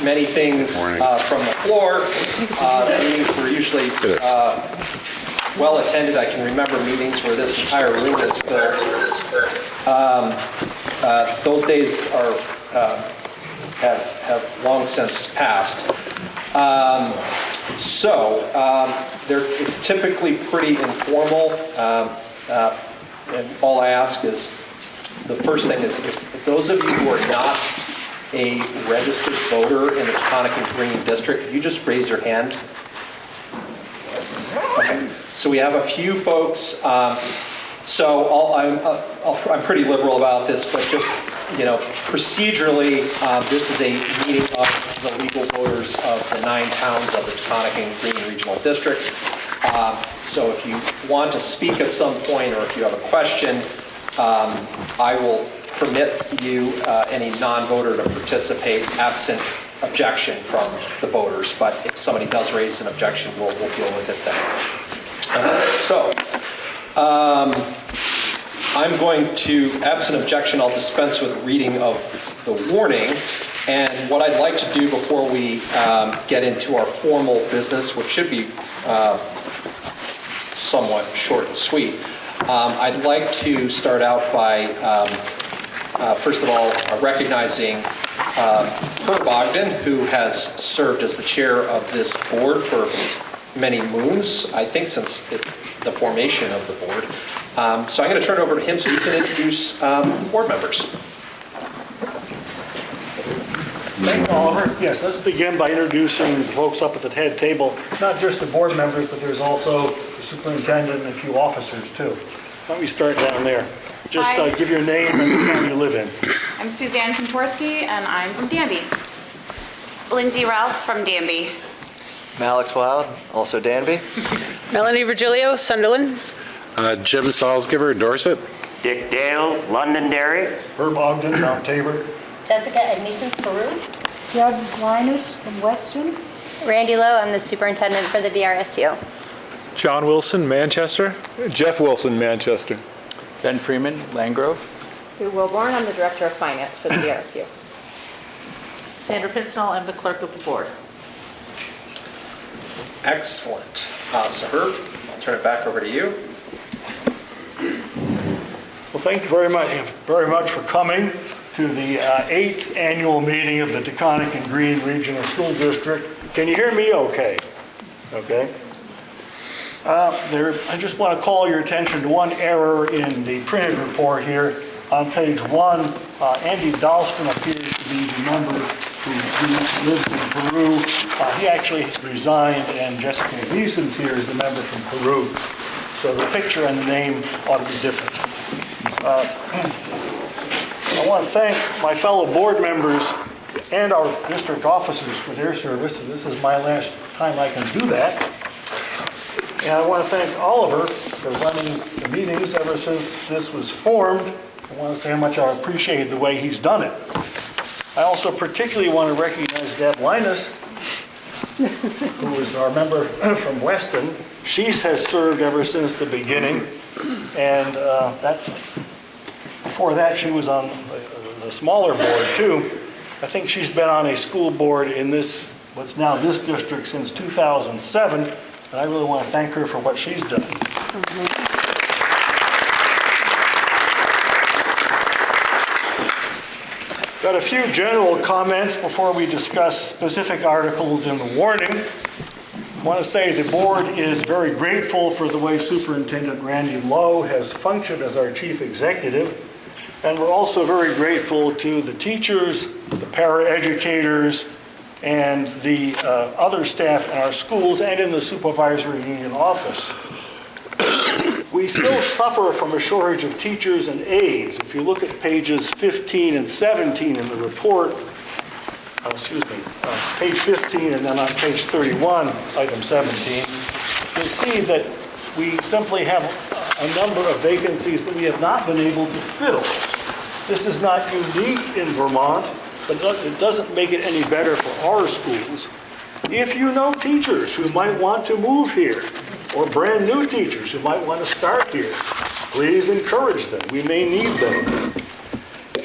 many things from the floor. Meetings were usually well attended. I can remember meetings where this entire room is filled. Those days have long since passed. It's typically pretty informal. And all I ask is, the first thing is, if those of you who are not a registered voter in the Taconic and Green District, could you just raise your hand? Okay, so we have a few folks. I'm pretty liberal about this, but just, procedurally, this is a meeting of the legal voters of the 9 towns of the Taconic and Green Regional District. So if you want to speak at some point, or if you have a question, I will permit you, any non-voter, to participate absent objection from the voters. But if somebody does raise an objection, we'll deal with it then. I'm going to, absent objection, I'll dispense with reading of the warning. And what I'd like to do before we get into our formal business, which should be somewhat short and sweet, I'd like to start out by, first of all, recognizing Herb Ogden, who has served as the chair of this board for many moons, I think since the formation of the board. So I'm going to turn it over to him so he can introduce board members. Thank you, Oliver. Yes, let's begin by introducing the folks up at the head table, not just the board members, but there's also the superintendent and a few officers too. Why don't we start down there? Just give your name and the town you live in. I'm Suzanne Kontorsky, and I'm from Danby. Lindsay Ralph from Danby. Alex Wild, also Danby. Melanie Virgilio, Sunderland. Jim Salzgiver, Dorset. Dick Dale, Londonderry. Herb Ogden, Mount Tabor. Jessica Edmisons, Peru. Deb Linus from Weston. Randy Lowe, I'm the superintendent for the VRSU. John Wilson, Manchester. Jeff Wilson, Manchester. Ben Freeman, Landgrove. Sue Wilborn, I'm the director of finance for the VRSU. Sandra Pinsnall, I'm the clerk of the board. Excellent. So Herb, I'll turn it back over to you. Well, thank you very much for coming to the 8th annual meeting of the Taconic and Green Regional School District. Can you hear me okay? Okay. I just want to call your attention to one error in the printed report here. On page 1, Andy Dahlstrom appears to be the member who lives in Peru. He actually resigned, and Jessica Edmisons here is the member from Peru. So the picture and the name ought to be different. I want to thank my fellow board members and our district officers for their service, and this is my last time I can do that. And I want to thank Oliver for running the meetings ever since this was formed. I want to say how much I appreciate the way he's done it. I also particularly want to recognize Deb Linus, who is our member from Weston. She has served ever since the beginning, and before that she was on the smaller board too. I think she's been on a school board in what's now this district since 2007, and I really want to thank her for what she's done. Got a few general comments before we discuss specific articles in the warning. I want to say the board is very grateful for the way Superintendent Randy Lowe has functioned as our chief executive. And we're also very grateful to the teachers, the paraeducators, and the other staff in our schools and in the supervisory union office. We still suffer from a shortage of teachers and aides. If you look at pages 15 and 17 in the report, page 15 and then on page 31, item 17, you'll see that we simply have a number of vacancies that we have not been able to fill. This is not unique in Vermont, but it doesn't make it any better for our schools. If you know teachers who might want to move here, or brand new teachers who might want to start here, please encourage them. We may need them.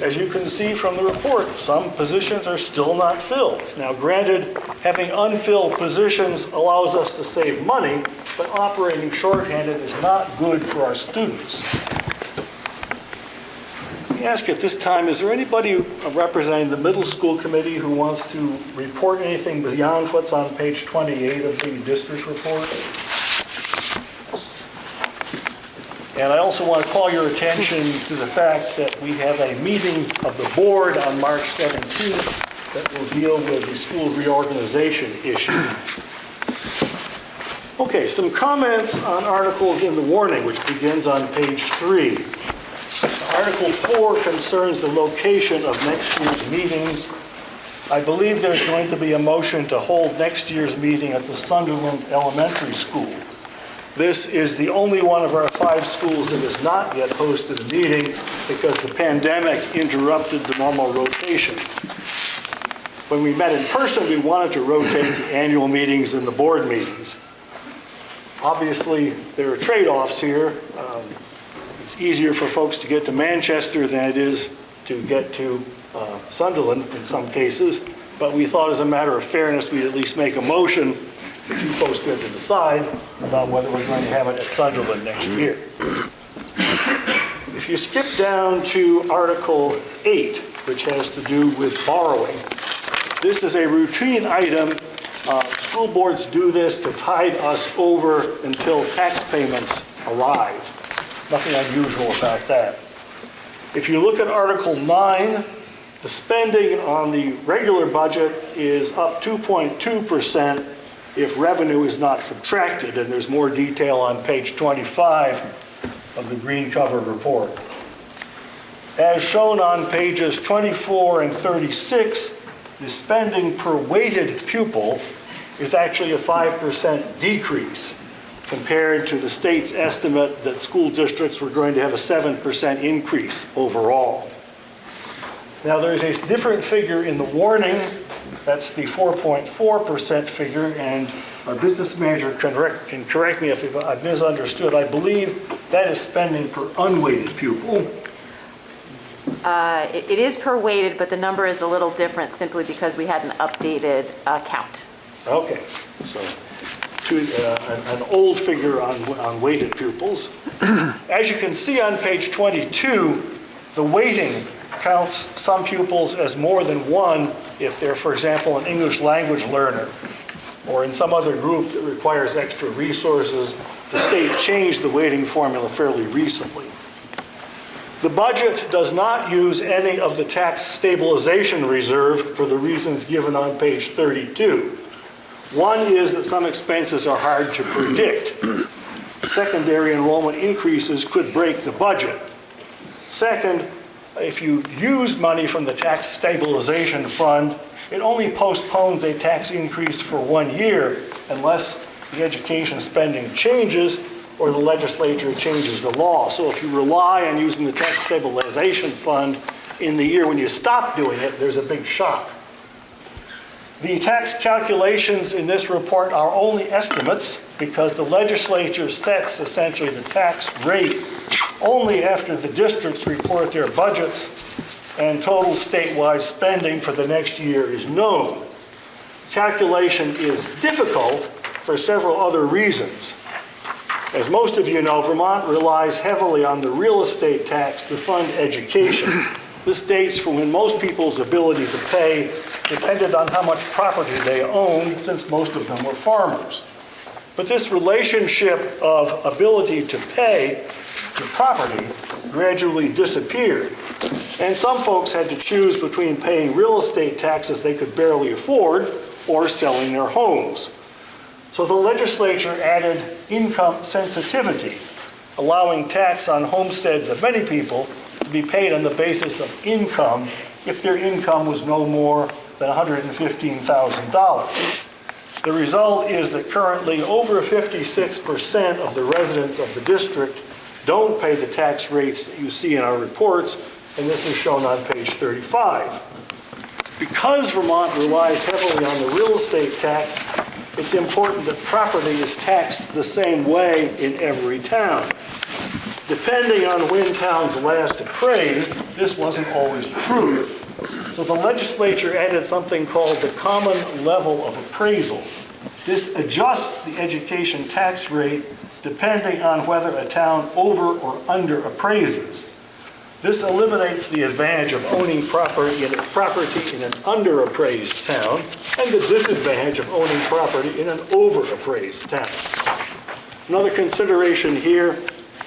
As you can see from the report, some positions are still not filled. Now granted, having unfilled positions allows us to save money, but operating shorthanded is not good for our students. Let me ask you at this time, is there anybody representing the middle school committee who wants to report anything beyond what's on page 28 of the district report? And I also want to call your attention to the fact that we have a meeting of the board on March 17th that will deal with the school reorganization issue. Okay, some comments on articles in the warning, which begins on page 3. Article 4 concerns the location of next year's meetings. I believe there's going to be a motion to hold next year's meeting at the Sunderland Elementary School. This is the only one of our 5 schools that has not yet hosted a meeting because the pandemic interrupted the normal rotation. When we met in person, we wanted to rotate the annual meetings and the board meetings. Obviously, there are trade-offs here. It's easier for folks to get to Manchester than it is to get to Sunderland in some cases, but we thought as a matter of fairness, we'd at least make a motion that you folks get to decide about whether we're going to have it at Sunderland next year. If you skip down to Article 8, which has to do with borrowing, this is a routine item. School boards do this to tide us over until tax payments arrive. Nothing unusual about that. If you look at Article 9, the spending on the regular budget is up 2.2% if revenue is not subtracted, and there's more detail on page 25 of the green cover report. As shown on pages 24 and 36, the spending per weighted pupil is actually a 5% decrease compared to the state's estimate that school districts were going to have a 7% increase overall. Now there's a different figure in the warning. That's the 4.4% figure, and our business manager can correct me if I've misunderstood. I believe that is spending per unweighted pupil. It is per weighted, but the number is a little different simply because we had an updated count. Okay, so an old figure on weighted pupils. As you can see on page 22, the weighting counts some pupils as more than one if they're, for example, an English language learner or in some other group that requires extra resources. The state changed the weighting formula fairly recently. The budget does not use any of the tax stabilization reserve for the reasons given on page 32. One is that some expenses are hard to predict. Secondary enrollment increases could break the budget. Second, if you use money from the tax stabilization fund, it only postpones a tax increase for 1 year unless the education spending changes or the legislature changes the law. So if you rely on using the tax stabilization fund in the year when you stop doing it, there's a big shock. The tax calculations in this report are only estimates because the legislature sets essentially the tax rate only after the districts report their budgets and total statewide spending for the next year is known. Calculation is difficult for several other reasons. As most of you know, Vermont relies heavily on the real estate tax to fund education. This dates from when most people's ability to pay depended on how much property they owned, since most of them were farmers. But this relationship of ability to pay to property gradually disappeared. And some folks had to choose between paying real estate taxes they could barely afford or selling their homes. So the legislature added income sensitivity, allowing tax on homesteads of many people to be paid on the basis of income if their income was no more than $115,000. The result is that currently over 56% of the residents of the district don't pay the tax rates that you see in our reports, and this is shown on page 35. Because Vermont relies heavily on the real estate tax, it's important that property is taxed the same way in every town. Depending on when towns last appraised, this wasn't always true. So the legislature added something called the common level of appraisal. This adjusts the education tax rate depending on whether a town over or under appraises. This eliminates the advantage of owning property in an underappraised town and the disadvantage of owning property in an overappraised town. Another consideration here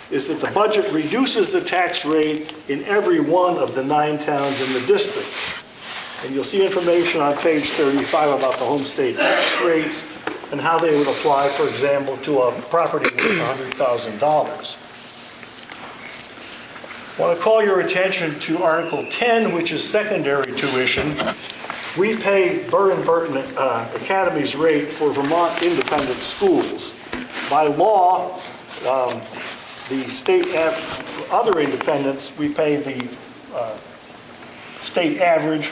is that the budget reduces the tax rate in every one of the 9 towns in the district. And you'll see information on page 35 about the home state tax rates and how they would apply, for example, to a property worth $100,000. I want to call your attention to Article 10, which is secondary tuition. We pay Burr and Burton Academy's rate for Vermont independent schools. By law, the state, for other independents, we pay the state average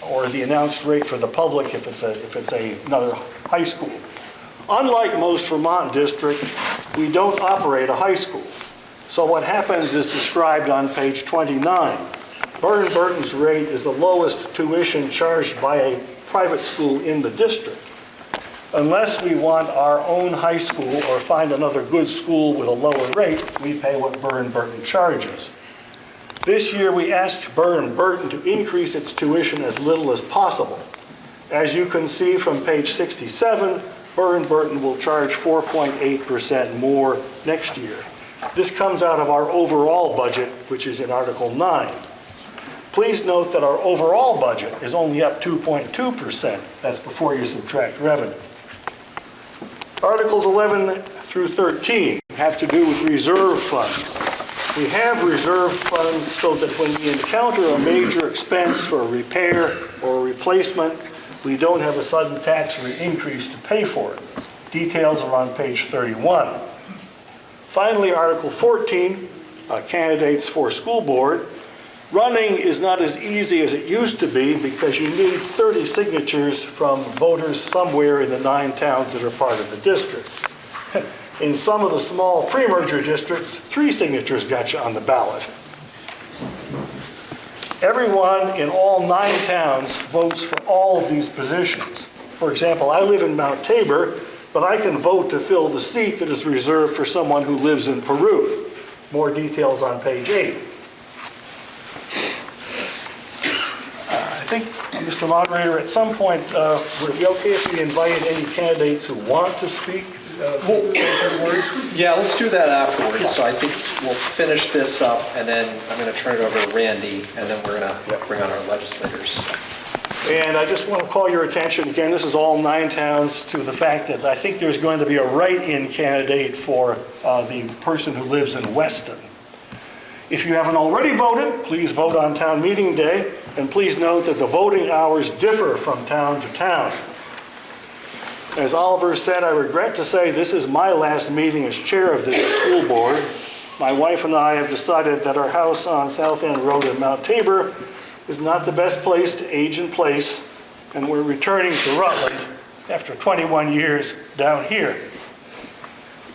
or the announced rate for the public if it's another high school. Unlike most Vermont districts, we don't operate a high school. So what happens is described on page 29. Burr and Burton's rate is the lowest tuition charged by a private school in the district. Unless we want our own high school or find another good school with a lower rate, we pay what Burr and Burton charges. This year we asked Burr and Burton to increase its tuition as little as possible. As you can see from page 67, Burr and Burton will charge 4.8% more next year. This comes out of our overall budget, which is in Article 9. Please note that our overall budget is only up 2.2%. That's before you subtract revenue. Articles 11 through 13 have to do with reserve funds. We have reserve funds so that when we encounter a major expense for a repair or a replacement, we don't have a sudden tax rate increase to pay for it. Details are on page 31. Finally, Article 14, candidates for school board. Running is not as easy as it used to be because you need 30 signatures from voters somewhere in the 9 towns that are part of the district. In some of the small pre-merger districts, 3 signatures got you on the ballot. Everyone in all 9 towns votes for all of these positions. For example, I live in Mount Tabor, but I can vote to fill the seat that is reserved for someone who lives in Peru. More details on page 8. I think, Mr. Moderator, at some point, would it be okay if we invited any candidates who want to speak? Words? Yeah, let's do that afterwards. So I think we'll finish this up, and then I'm going to turn it over to Randy, and then we're going to bring on our legislators. And I just want to call your attention, again, this is all 9 towns, to the fact that I think there's going to be a write-in candidate for the person who lives in Weston. If you haven't already voted, please vote on town meeting day, and please note that the voting hours differ from town to town. As Oliver said, I regret to say this is my last meeting as chair of this school board. My wife and I have decided that our house on South End Road in Mount Tabor is not the best place to age in place, and we're returning to Rutland after 21 years down here.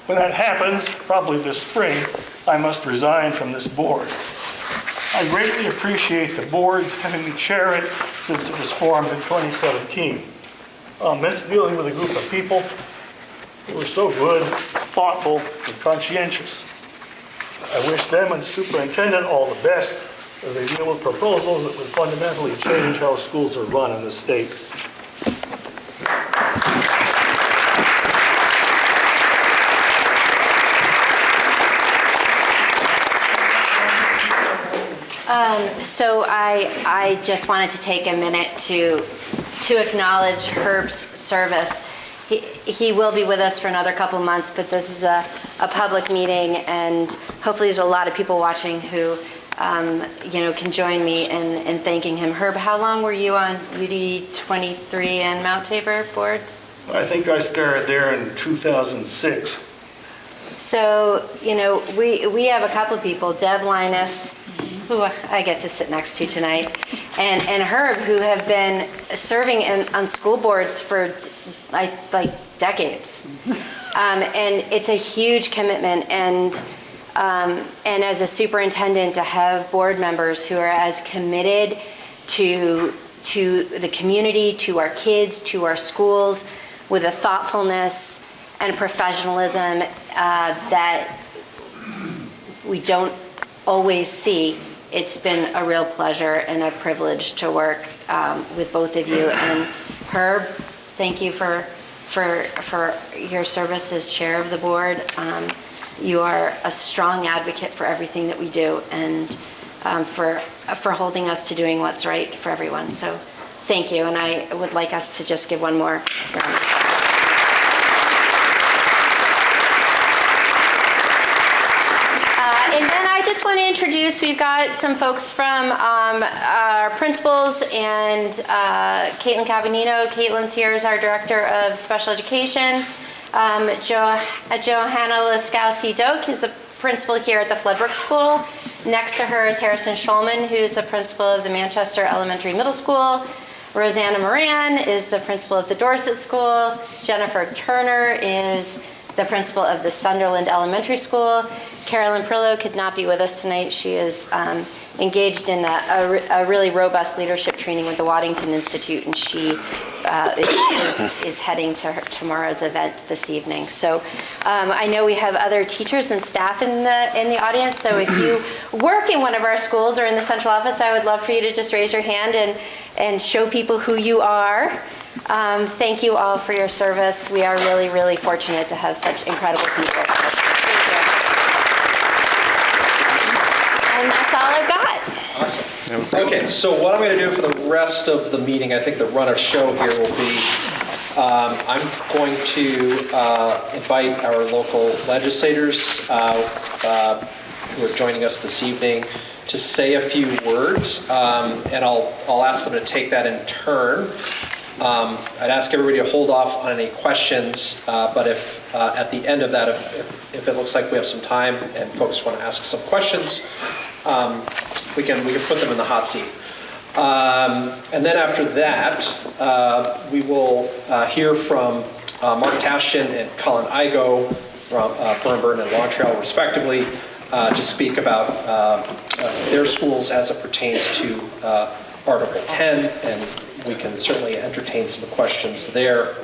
When that happens, probably this spring, I must resign from this board. I greatly appreciate the board's having me chair it since it was formed in 2017. I'll miss dealing with a group of people who were so good, thoughtful, and conscientious. I wish them and the superintendent all the best as they deal with proposals that would fundamentally change how schools are run in the state. So I just wanted to take a minute to acknowledge Herb's service. He will be with us for another couple months, but this is a public meeting, and hopefully there's a lot of people watching who can join me in thanking him. Herb, how long were you on UD 23 and Mount Tabor boards? I think I started there in 2006. So, we have a couple of people, Deb Linus, who I get to sit next to tonight, and Herb, who have been serving on school boards for like decades. And it's a huge commitment, and And as a superintendent, to have board members who are as committed to the community, to our kids, to our schools, with a thoughtfulness and professionalism that we don't always see. It's been a real pleasure and a privilege to work with both of you. And Herb, thank you for your service as chair of the board. You are a strong advocate for everything that we do, and for holding us to doing what's right for everyone. So thank you, and I would like us to just give one more round of applause. And then I just want to introduce, we've got some folks from our principals, and Caitlin Cavagnino. Caitlin's here as our Director of Special Education. Johanna Laskowski-Doak is the principal here at the Floodbrook School. Next to her is Harrison Schulman, who's the principal of the Manchester Elementary Middle School. Rosanna Moran is the principal of the Dorset School. Jennifer Turner is the principal of the Sunderland Elementary School. Carolyn Prillo could not be with us tonight. She is engaged in a really robust leadership training with the Waddington Institute, and she is heading to tomorrow's event this evening. So I know we have other teachers and staff in the audience, so if you work in one of our schools or in the central office, I would love for you to just raise your hand and show people who you are. Thank you all for your service. We are really, really fortunate to have such incredible people. So, thank you. And that's all I've got. Awesome. Okay, so what I'm going to do for the rest of the meeting, I think the run of show here will be, I'm going to invite our local legislators who are joining us this evening to say a few words, and I'll ask them to take that in turn. I'd ask everybody to hold off on any questions, but if at the end of that, if it looks like we have some time and folks want to ask some questions, we can put them in the hot seat. And then after that, we will hear from Mark Tashjian and Colin Igo from Burn and Long Trail, respectively, to speak about their schools as it pertains to Article 10, and we can certainly entertain some questions there.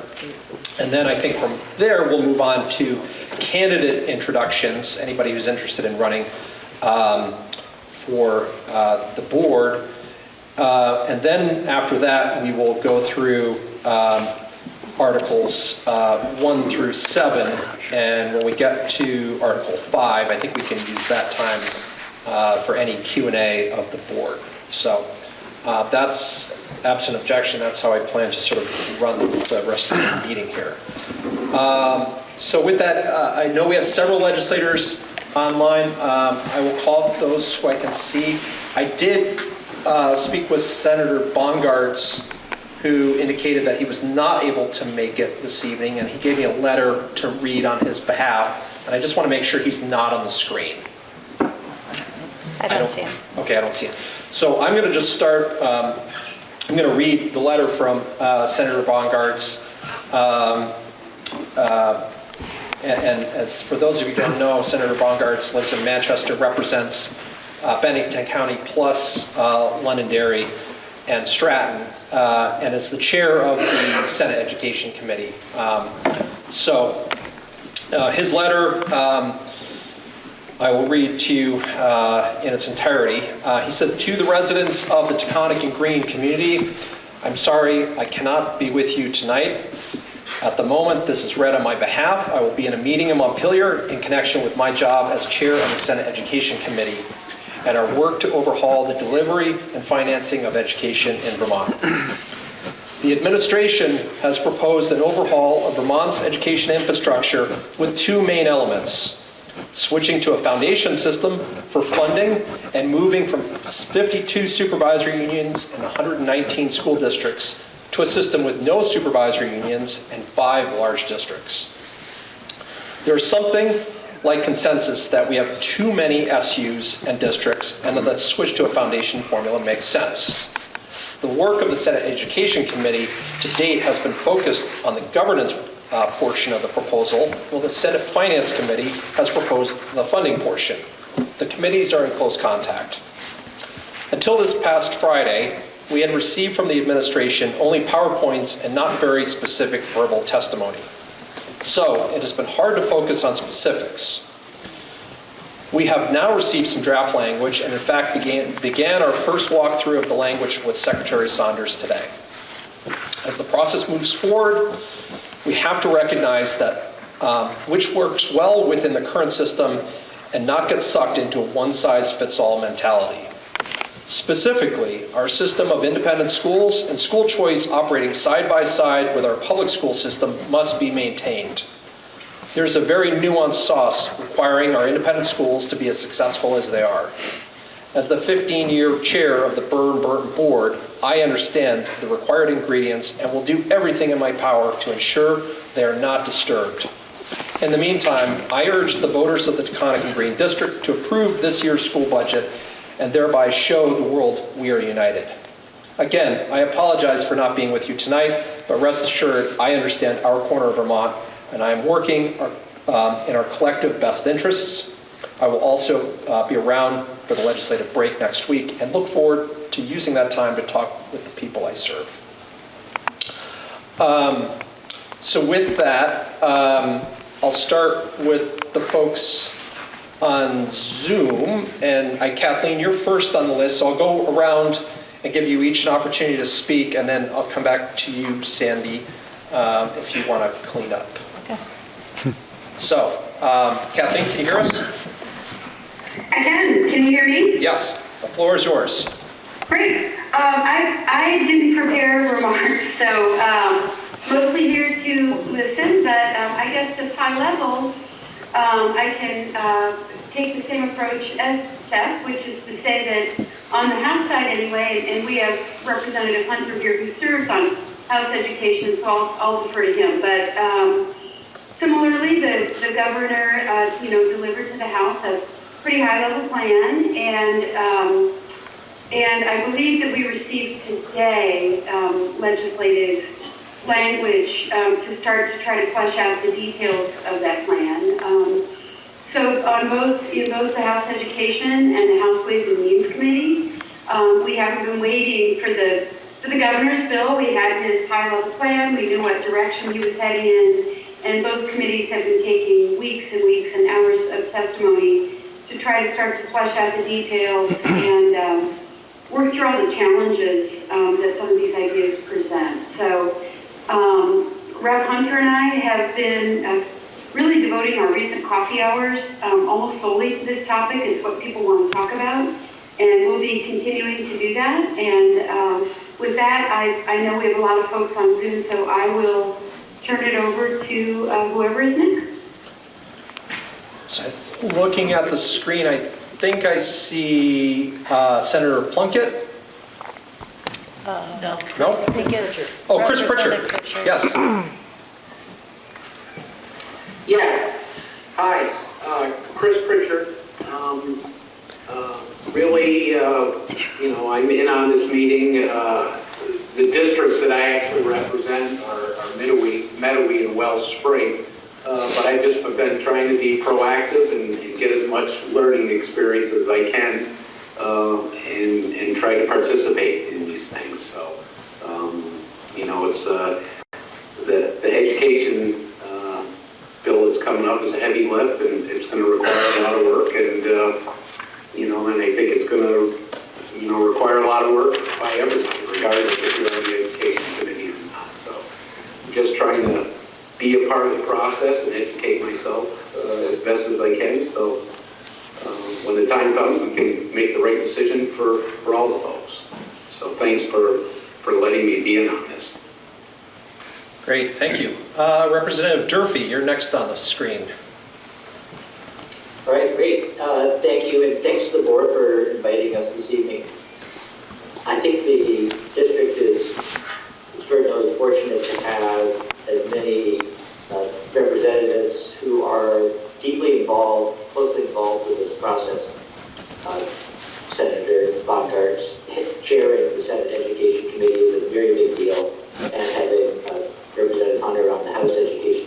And then I think from there we'll move on to candidate introductions, anybody who's interested in running for the board. And then after that we will go through Articles 1 through 7, and when we get to Article 5, I think we can use that time for any Q&A of the board. So that's, absent objection, that's how I plan to sort of run the rest of the meeting here. So with that, I know we have several legislators online. I will call those who I can see. I did speak with Senator Bongartz, who indicated that he was not able to make it this evening, and he gave me a letter to read on his behalf, and I just want to make sure he's not on the screen. I don't see him. Okay, I don't see him. So I'm going to just start, I'm going to read the letter from Senator Bongartz. And as for those of you who don't know, Senator Bongartz lives in Manchester, represents Bennington County plus Londonderry and Stratton, and is the chair of the Senate Education Committee. So his letter, I will read to you in its entirety. He said, "To the residents of the Taconic and Green community, I'm sorry I cannot be with you tonight. At the moment this is read on my behalf, I will be in a meeting in Montpelier in connection with my job as chair of the Senate Education Committee and our work to overhaul the delivery and financing of education in Vermont. The administration has proposed an overhaul of Vermont's education infrastructure with two main elements: switching to a foundation system for funding and moving from 52 supervisory unions and 119 school districts to a system with no supervisory unions and 5 large districts. There is something like consensus that we have too many SUs and districts, and that the switch to a foundation formula makes sense. The work of the Senate Education Committee to date has been focused on the governance portion of the proposal, well, the Senate Finance Committee has proposed the funding portion. The committees are in close contact. Until this past Friday, we had received from the administration only PowerPoints and not very specific verbal testimony. So it has been hard to focus on specifics. We have now received some draft language and in fact began our first walkthrough of the language with Secretary Saunders today. As the process moves forward, we have to recognize that which works well within the current system and not get sucked into a one-size-fits-all mentality. Specifically, our system of independent schools and school choice operating side by side with our public school system must be maintained. There's a very nuanced sauce requiring our independent schools to be as successful as they are. As the 15-year chair of the Burr & Burton Board, I understand the required ingredients and will do everything in my power to ensure they are not disturbed. In the meantime, I urge the voters of the Taconic and Green District to approve this year's school budget and thereby show the world we are united. Again, I apologize for not being with you tonight, but rest assured, I understand our corner of Vermont, and I am working in our collective best interests. I will also be around for the legislative break next week and look forward to using that time to talk with the people I serve. So with that, I'll start with the folks on Zoom, and Kathleen, you're first on the list, so I'll go around and give you each an opportunity to speak, and then I'll come back to you, Sandy, if you want to clean up. Okay. So, Kathleen, can you hear us? I can. Can you hear me? Yes, the floor is yours. Great. I didn't prepare remarks, so mostly here to listen, but I guess just high level, I can take the same approach as Seth, which is to say that on the House side anyway, and we have Representative Hunter here who serves on House Education, so I'll defer to him. But similarly, the governor, delivered to the House a pretty high-level plan, and I believe that we received today legislative language to start to try to flesh out the details of that plan. So in both the House Education and the House Ways and Means Committee, we haven't been waiting for the governor's bill. We had his high-level plan. We knew what direction he was heading in, and both committees have been taking weeks and weeks and hours of testimony to try to start to flesh out the details and work through all the challenges that some of these ideas present. So Rep. Hunter and I have been really devoting our recent coffee hours almost solely to this topic. It's what people want to talk about, and we'll be continuing to do that. And with that, I know we have a lot of folks on Zoom, so I will turn it over to whoever is next. So looking at the screen, I think I see Senator Plunkett. No. No? I think it's Oh, Chris Pritchard. Representative Pritchard. Yes. Yeah. Hi, Chris Pritchard. Really, I'm in on this meeting. The districts that I actually represent are Meadowee and Wells Spring. But I've just been trying to be proactive and get as much learning experience as I can and try to participate in these things. So, it's the education bill that's coming up is a heavy lift, and it's going to require a lot of work, and and I think it's going to require a lot of work by everybody, regardless if you're on the education committee or not. So I'm just trying to be a part of the process and educate myself as best as I can. So when the time comes, we can make the right decision for all the folks. So thanks for letting me be in on this. Great, thank you. Representative Durfee, you're next on the screen. All right, great. Thank you, and thanks to the board for inviting us this evening. I think the district is extraordinarily fortunate to have as many representatives who are deeply involved, closely involved with this process. Senator Bockhart's chairing the Senate Education Committee is a very big deal, and having Representative Hunter on the House Education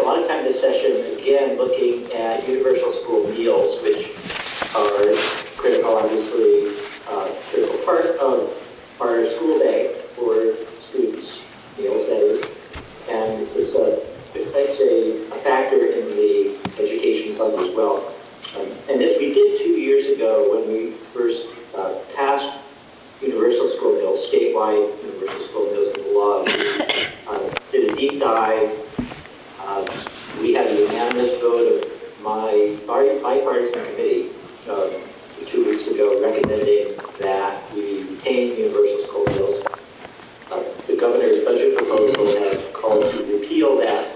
a lot of time this session, again, looking at universal school meals, which are critical, obviously, critical part of our school day for students, meals, that is. And it's a factor in the education fund as well. And as we did 2 years ago when we first passed universal school meals, statewide universal school meals in the law, we did a deep dive. We had a unanimous vote of my bipartisan committee 2 weeks ago recommending that we retain universal school meals. The governor's budget proposal has called to repeal that.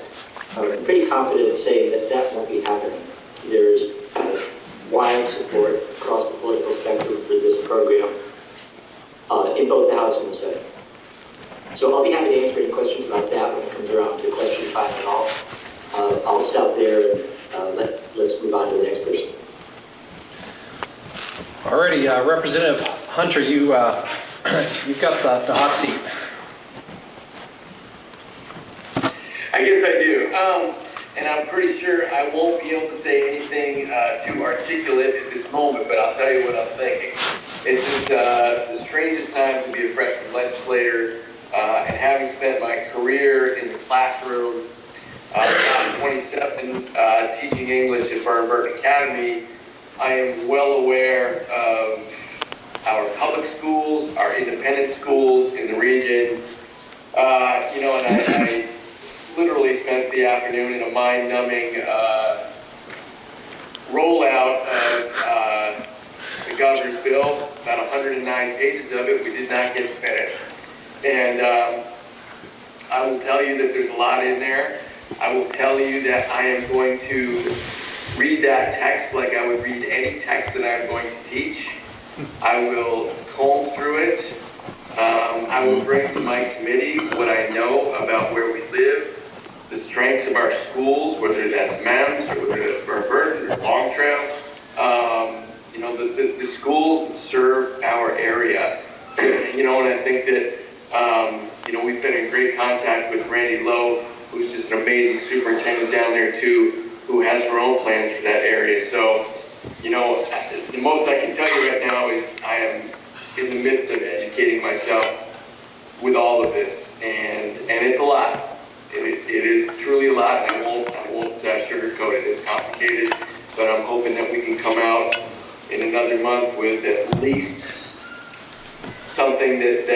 I'm pretty confident in saying that that won't be happening. There's wide support across the political spectrum for this program in both the House and the Senate. So I'll be happy to answer any questions about that when it comes around to question time and all. I'll stop there and let's move on to the next person. Alrighty, Representative Hunter, you've got the hot seat. I guess I do. And I'm pretty sure I won't be able to say anything too articulate at this moment, but I'll tell you what I'm thinking. It's just the strangest time to be a freshman legislator, and having spent my career in the classroom, I'm 27, teaching English at Burton Academy. I am well aware of our public schools, our independent schools in the region, and I literally spent the afternoon in a mind-numbing rollout of the governor's bill, about 109 pages of it. We did not get finished. And I will tell you that there's a lot in there. I will tell you that I am going to read that text like I would read any text that I'm going to teach. I will comb through it. I will bring to my committee what I know about where we live, the strengths of our schools, whether that's MEMS or whether that's Burton or Long Trail. The schools that serve our area. And I think that, we've been in great contact with Randy Lowe, who's just an amazing superintendent down there too, who has her own plans for that area. So, the most I can tell you right now is I am in the midst of educating myself with all of this, and it's a lot. It is truly a lot. I won't sugarcoat it. It's complicated, but I'm hoping that we can come out in another month with at least something that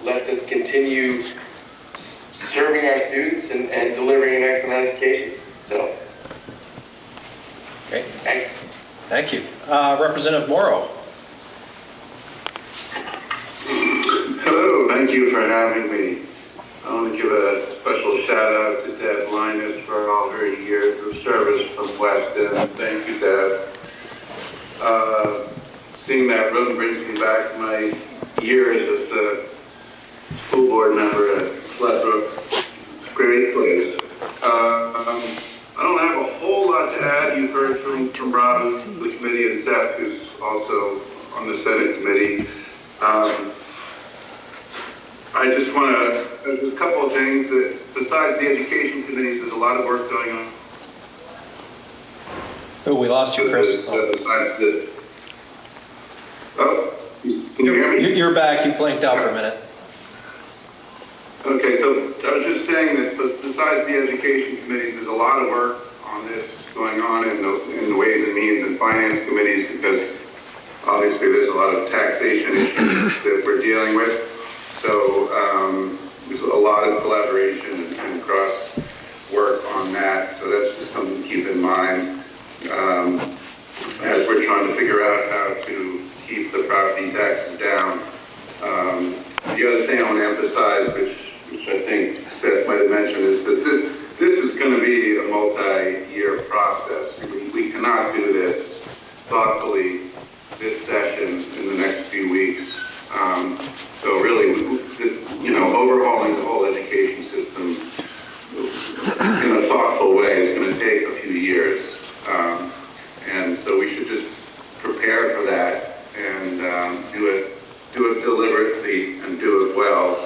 lets us continue serving our students and delivering an excellent education. So, Great. Thanks. Thank you. Representative Morrow. Hello, thank you for having me. I want to give a special shout out to Deb Linus for all her years of service from Weston. Thank you, Deb. Seeing that room brings me back to my years as a school board member at Flatbrook. It's a great place. I don't have a whole lot to add. You've heard from Rob, the committee, and Seth, who's also on the Senate committee. I just want to, there's a couple of things that, besides the education committees, there's a lot of work going on. Oh, we lost you, Chris. Besides the, can you hear me? You're back. You blinked out for a minute. Okay, so I was just saying that besides the education committees, there's a lot of work on this going on in the Ways and Means and Finance committees, because obviously there's a lot of taxation issues that we're dealing with. So there's a lot of collaboration and cross work on that. So that's just something to keep in mind as we're trying to figure out how to keep the property taxes down. The other thing I want to emphasize, which I think Seth might have mentioned, is that this is going to be a multi-year process. We cannot do this thoughtfully this session in the next few weeks. So really, overhauling the whole education system in a thoughtful way is going to take a few years. And so we should just prepare for that and do it deliberately and do it well,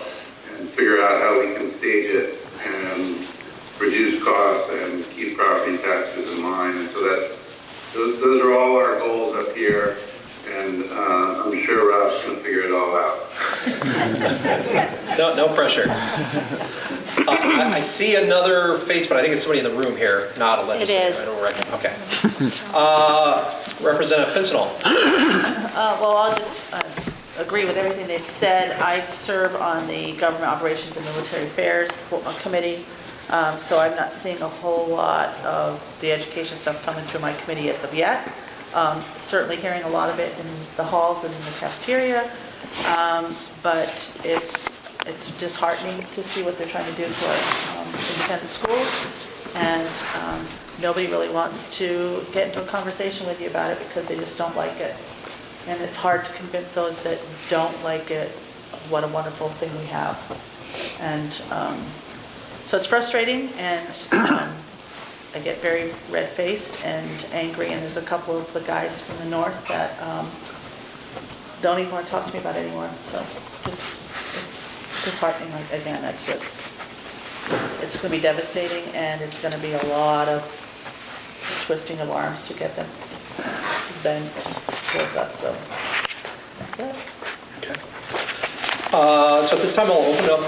and figure out how we can stage it and those are all our goals up here, and I'm sure Rob's going to figure it all out. No pressure. I see another face, but I think it's somebody in the room here, not a legislator. is. I don't reckon. Okay. Representative Pincinel. Well, I'll just agree with everything they've said. I serve on the Government Operations and Military Affairs Committee, so I'm not seeing a whole lot of the education stuff coming through my committee as of yet. Certainly hearing a lot of it in the halls and in the cafeteria, but it's disheartening to see what they're trying to do to our independent schools, and nobody really wants to get into a conversation with you about it because they just don't like it. And it's hard to convince those that don't like it what a wonderful thing we have. And so it's frustrating, and I get very red-faced and angry, and there's a couple of the guys from the north that don't even want to talk to me about it anymore. So just, it's disheartening. Like, again, it's going to be devastating, and it's going to be a lot of twisting of arms to get them to bend towards us. So that's it. Okay. So at this time, I'll open it up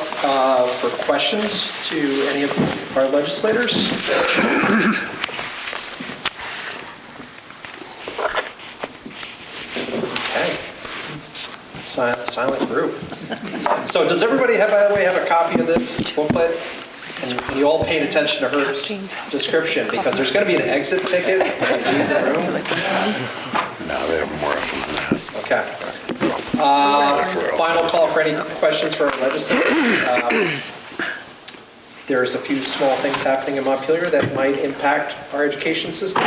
for questions to any of our legislators. Okay. Silent group. So does everybody, by the way, have a copy of this booklet? And you all paid attention to her description, because there's going to be an exit ticket when you leave the room. No, they have more of them than that. Okay. Final call for any questions for our legislators. There's a few small things happening in Montpelier that might impact our education system.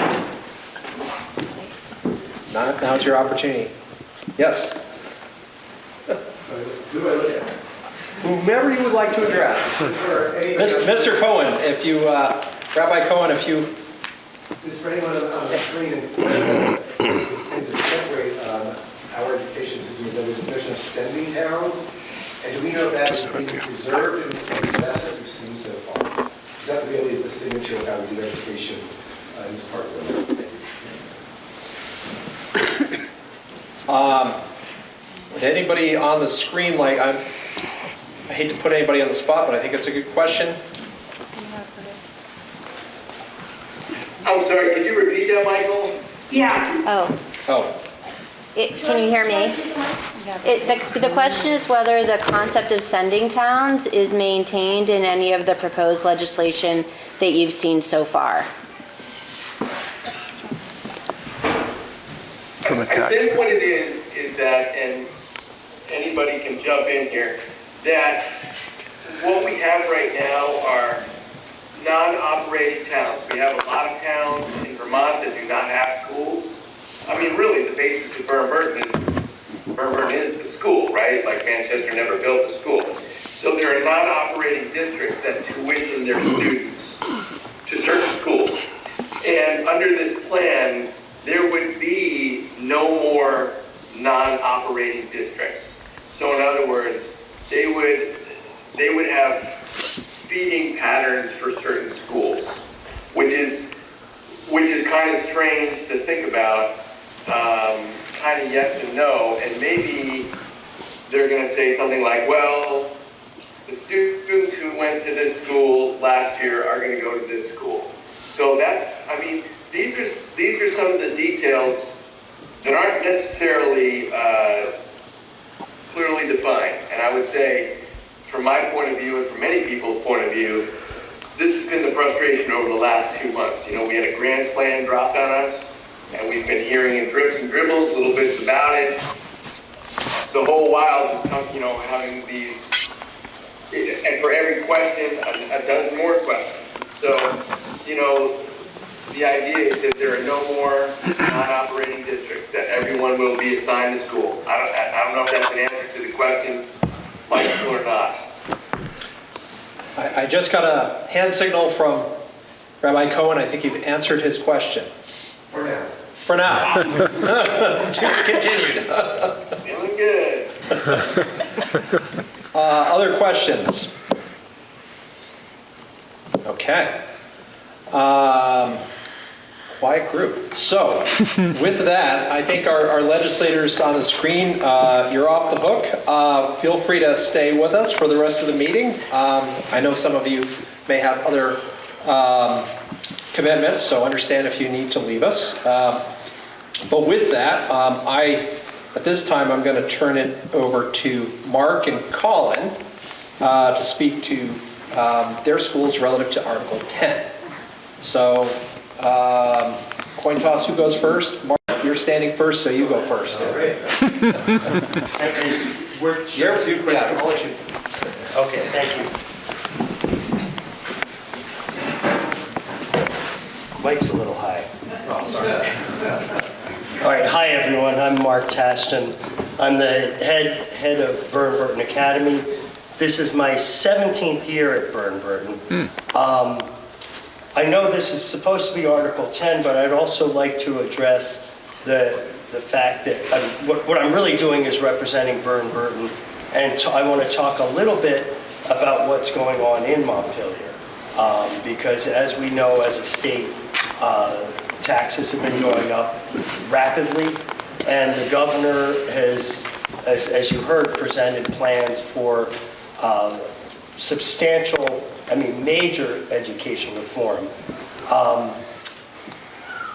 Now's your opportunity. Yes? Whomever you would like to address. Mr. Cohen, if you, Rabbi Cohen, if you... This is for anyone on the screen and to separate our education system with the discussion of sending towns. And do we know if that is being preserved in the best that we've seen so far? Because that really is the signature of how we do education in this part of the world. Would anybody on the screen, like, I hate to put anybody on the spot, but I think it's a good question. I'm sorry, could you repeat that, Michael? Yeah. Oh. Can you hear me? The question is whether the concept of sending towns is maintained in any of the proposed legislation that you've seen so far. I think what it is that, and anybody can jump in here, that what we have right now are non-operating towns. We have a lot of towns in Vermont that do not have schools. I mean, really, the basis of Burn is the school, right? Like Manchester never built a school. So there are non-operating districts that tuition their students to certain schools. And under this plan, there would be no more non-operating districts. So in other words, they would have feeding patterns for certain schools, which is kind of strange to think about, kind of yes and no, and maybe they're going to say something like, well, the students who went to this school last year are going to go to this school. So that's, I mean, these are some of the details that aren't necessarily clearly defined. And I would say, from my point of view and from many people's point of view, this has been the frustration over the last 2 months. You know, we had a grand plan dropped on us, and we've been hearing in drips and dribbles little bits about it. The whole while, you know, having these, and for every question, a dozen more questions. So, you know, the idea is that there are no more non-operating districts, that everyone will be assigned to school. I don't know if that's an answer to the question, Michael, or not. I just got a hand signal from Rabbi Cohen. I think you've answered his question. For now. For now. To be continued. Feeling good. Other questions? Okay. quiet group. So with that, I think our legislators on the screen, you're off the hook. Feel free to stay with us for the rest of the meeting. I know some of you may have other commitments, so understand if you need to leave us. But with that, at this time, I'm going to turn it over to Mark and Colin to speak to their schools relative to Article 10. So, coin toss, who goes first? Mark, you're standing first, so you go first. All right. We're just too quick. Yeah, I'll let you. Okay, thank you. Mike's a little high. Oh, sorry. All right, hi everyone. I'm Mark Tashton. I'm the head of Burton Academy. This is my 17th year at Burton. I know this is supposed to be Article 10, but I'd also like to address the fact that what I'm really doing is representing Burton, and I want to talk a little bit about what's going on in Montpelier, because as we know, as a state, taxes have been going up rapidly, and the governor has, as you heard, presented plans for substantial, major education reform.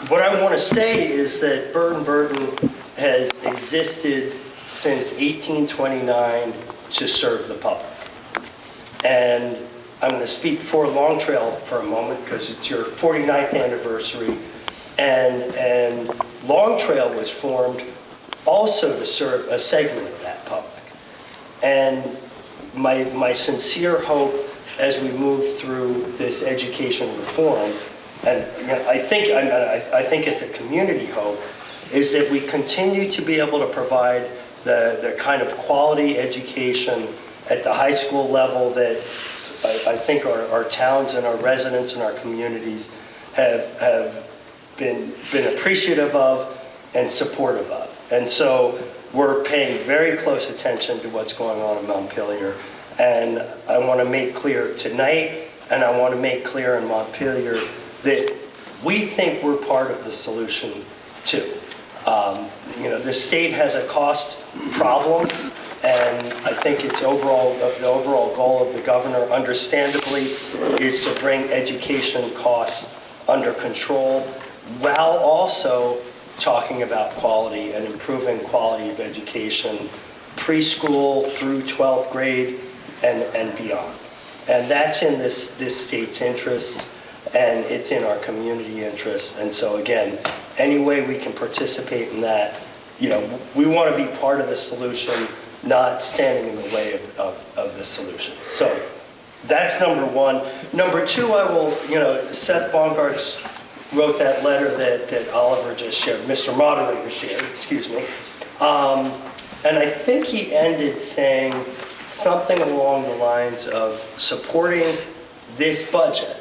What I want to say is that Burton has existed since 1829 to serve the public. And I'm going to speak for Long Trail for a moment because it's your 49th anniversary. And Long Trail was formed also to serve a segment of that public. And my sincere hope as we move through this education reform, and I think it's a community hope, is that we continue to be able to provide the kind of quality education at the high school level that I think our towns and our residents and our communities have been appreciative of and supportive of. And so we're paying very close attention to what's going on in Montpelier. And I want to make clear tonight, and I want to make clear in Montpelier, that we think we're part of the solution too. The state has a cost problem, and I think the overall goal of the governor, understandably, is to bring education costs under control, while also talking about quality and improving quality of education, preschool through 12th grade and beyond. And that's in this state's interest, and it's in our community interest. And so again, any way we can participate in that, we want to be part of the solution, not standing in the way of the solution. So that's number one. Number two, Seth Bongartz wrote that letter that Oliver just shared, Mr. Moderator shared, excuse me. And I think he ended saying something along the lines of supporting this budget.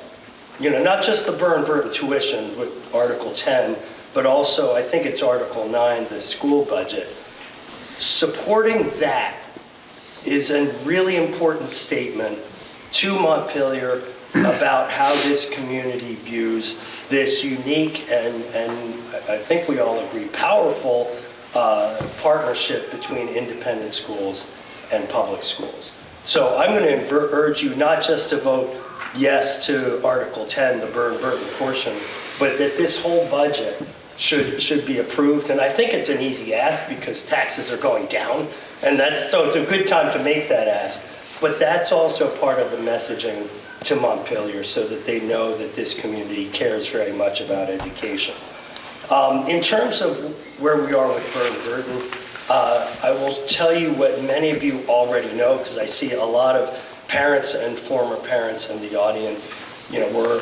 Not just the Burton tuition with Article 10, but also I think it's Article 9, the school budget. Supporting that is a really important statement to Montpelier about how this community views this unique and I think we all agree, powerful partnership between independent schools and public schools. So I'm going to urge you not just to vote yes to Article 10, the Burton portion, but that this whole budget should be approved. And I think it's an easy ask because taxes are going down, and so it's a good time to make that ask. But that's also part of the messaging to Montpelier so that they know that this community cares very much about education. In terms of where we are with Burton, I will tell you what many of you already know because I see a lot of parents and former parents in the audience. We're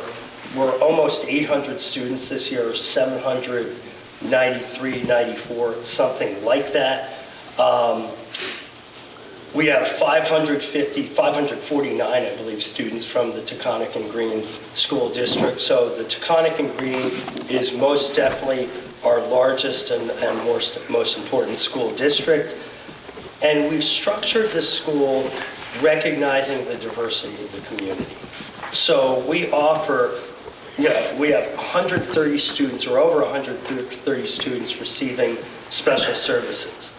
almost 800 students this year, 793, 94, something like that. We have 549, I believe, students from the Taconic and Green School District. So the Taconic and Green is most definitely our largest and most important school district. And we've structured this school recognizing the diversity of the community. So we offer, we have 130 students, or over 130 students receiving special services.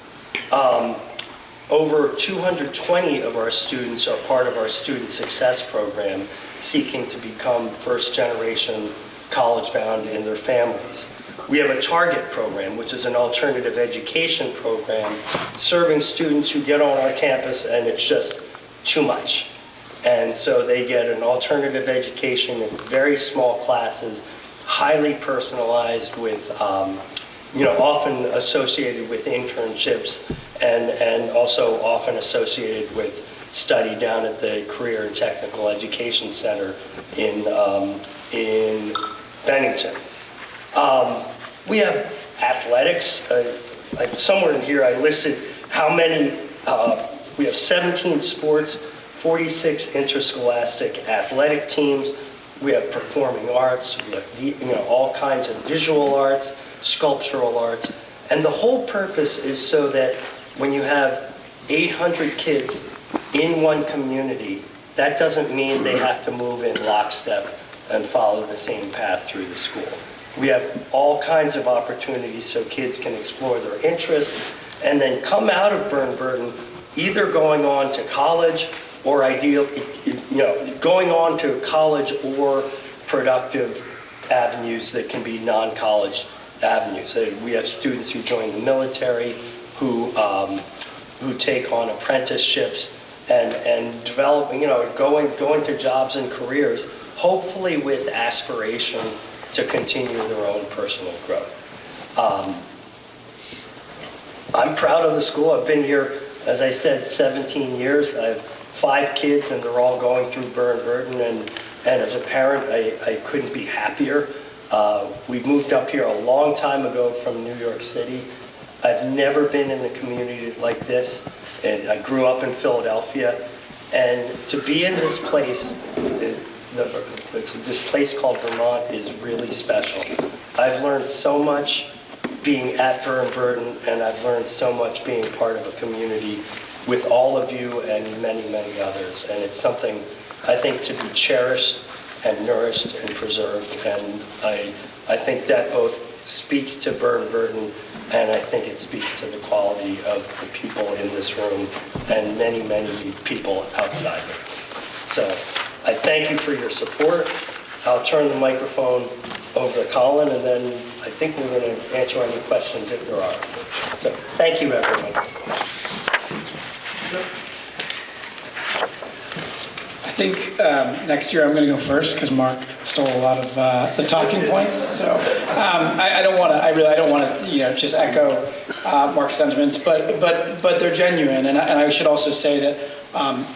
Over 220 of our students are part of our Student Success Program, seeking to become first-generation college-bound in their families. We have a Target program, which is an alternative education program, serving students who get on our campus and it's just too much. And so they get an alternative education in very small classes, highly personalized with, often associated with internships and also often associated with study down at the Career and Technical Education Center in Bennington. We have athletics. Somewhere in here I listed how many, we have 17 sports, 46 interscholastic athletic teams. We have performing arts, we have all kinds of visual arts, sculptural arts. And the whole purpose is so that when you have 800 kids in one community, that doesn't mean they have to move in lockstep and follow the same path through the school. We have all kinds of opportunities so kids can explore their interests and then come out of Burn-Burton either going on to college or going on to college or productive avenues that can be non-college avenues. We have students who join the military, who take on apprenticeships and developing, going to jobs and careers, hopefully with aspiration to continue their own personal growth. I'm proud of the school. I've been here, as I said, 17 years. I have 5 kids and they're all going through Burn-Burton, and as a parent, I couldn't be happier. We moved up here a long time ago from New York City. I've never been in a community like this, and I grew up in Philadelphia. And to be in this place, this place called Vermont is really special. I've learned so much being at Burn-Burton, and I've learned so much being part of a community with all of you and many, many others. And it's something I think to be cherished and nourished and preserved. And I think that both speaks to Burn-Burton, and I think it speaks to the quality of the people in this room and many, many people outside of it. So I thank you for your support. I'll turn the microphone over to Colin, and then I think we're going to answer any questions if there are. So thank you, everyone. I think next year I'm going to go first because Mark stole a lot of the talking points. So I don't want to, just echo Mark's sentiments, but they're genuine. And I should also say that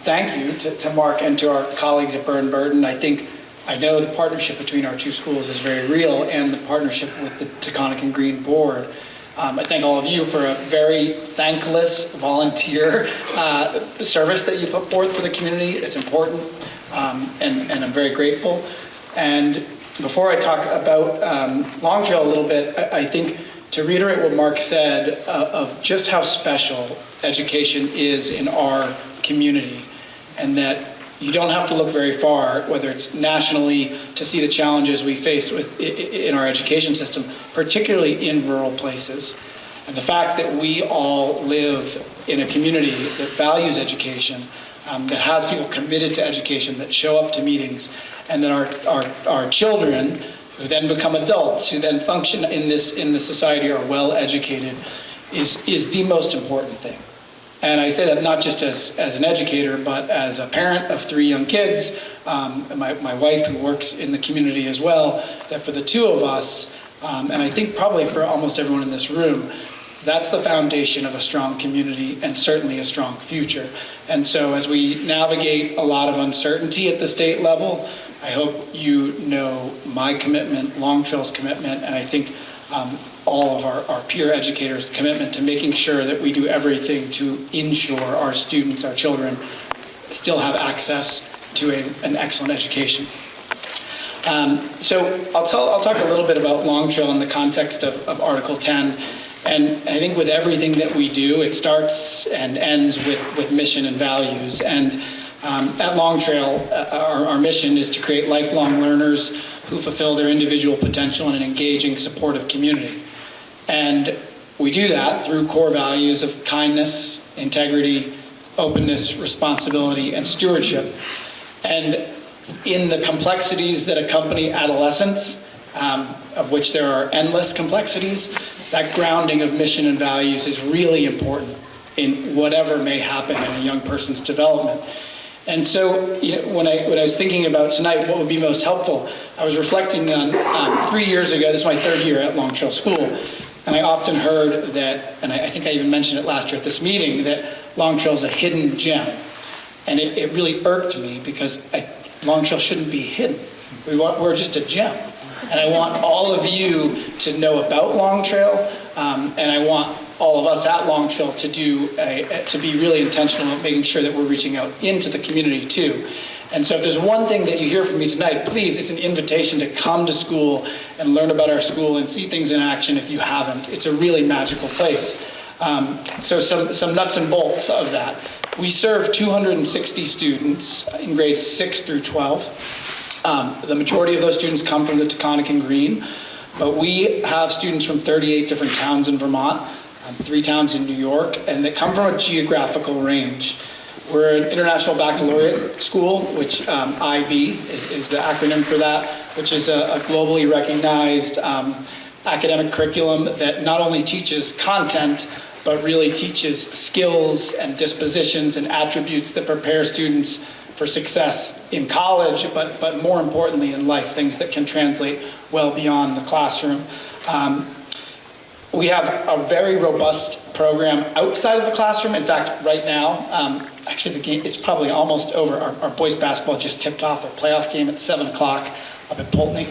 thank you to Mark and to our colleagues at Burn-Burton. I know the partnership between our two schools is very real, and the partnership with the Taconic and Green Board. I thank all of you for a very thankless volunteer service that you put forth for the community. It's important, and I'm very grateful. And before I talk about Long Trail a little bit, I think to reiterate what Mark said of just how special education is in our community, and that you don't have to look very far, whether it's nationally, to see the challenges we face in our education system, particularly in rural places. And the fact that we all live in a community that values education, that has people committed to education, that show up to meetings, and that our children, who then become adults, who then function in this society, are well educated, is the most important thing. And I say that not just as an educator, but as a parent of 3 young kids, my wife who works in the community as well, that for the 2 of us, and I think probably for almost everyone in this room, that's the foundation of a strong community and certainly a strong future. And so as we navigate a lot of uncertainty at the state level, I hope you know my commitment, Long Trail's commitment, and I think all of our peer educators' commitment to making sure that we do everything to ensure our students, our children, still have access to an excellent education. So I'll talk a little bit about Long Trail in the context of Article 10. And I think with everything that we do, it starts and ends with mission and values. And at Long Trail, our mission is to create lifelong learners who fulfill their individual potential in an engaging, supportive community. And we do that through core values of kindness, integrity, openness, responsibility, and stewardship. And in the complexities that accompany adolescence, of which there are endless complexities, that grounding of mission and values is really important in whatever may happen in a young person's development. And so, when I was thinking about tonight, what would be most helpful, I was reflecting on 3 years ago, this is my 3rd year at Long Trail School, and I often heard that, and I think I even mentioned it last year at this meeting, that Long Trail is a hidden gem. And it really irked me because Long Trail shouldn't be hidden. We're just a gem. And I want all of you to know about Long Trail, and I want all of us at Long Trail to be really intentional about making sure that we're reaching out into the community too. And so if there's one thing that you hear from me tonight, please, it's an invitation to come to school and learn about our school and see things in action if you haven't. It's a really magical place. So some nuts and bolts of that. We serve 260 students in grades 6 through 12. The majority of those students come from the Taconic and Green, but we have students from 38 different towns in Vermont, 3 towns in New York, and they come from a geographical range. We're an international baccalaureate school, which IB is the acronym for that, which is a globally recognized academic curriculum that not only teaches content, but really teaches skills and dispositions and attributes that prepare students for success in college, but more importantly in life, things that can translate well beyond the classroom. We have a very robust program outside of the classroom. In fact, right now, actually the game, it's probably almost over. Our boys basketball just tipped off a playoff game at 7 o'clock up at Poultney,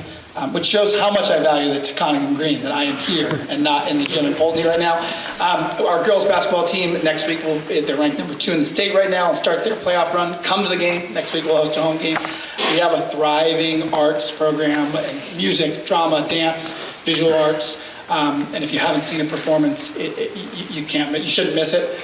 which shows how much I value the Taconic and Green, that I am here and not in the gym in Poultney right now. Our girls basketball team next week, they're ranked number 2 in the state right now, and start their playoff run. Come to the game. Next week we'll host a home game. We have a thriving arts program, music, drama, dance, visual arts. And if you haven't seen a performance, you shouldn't miss it.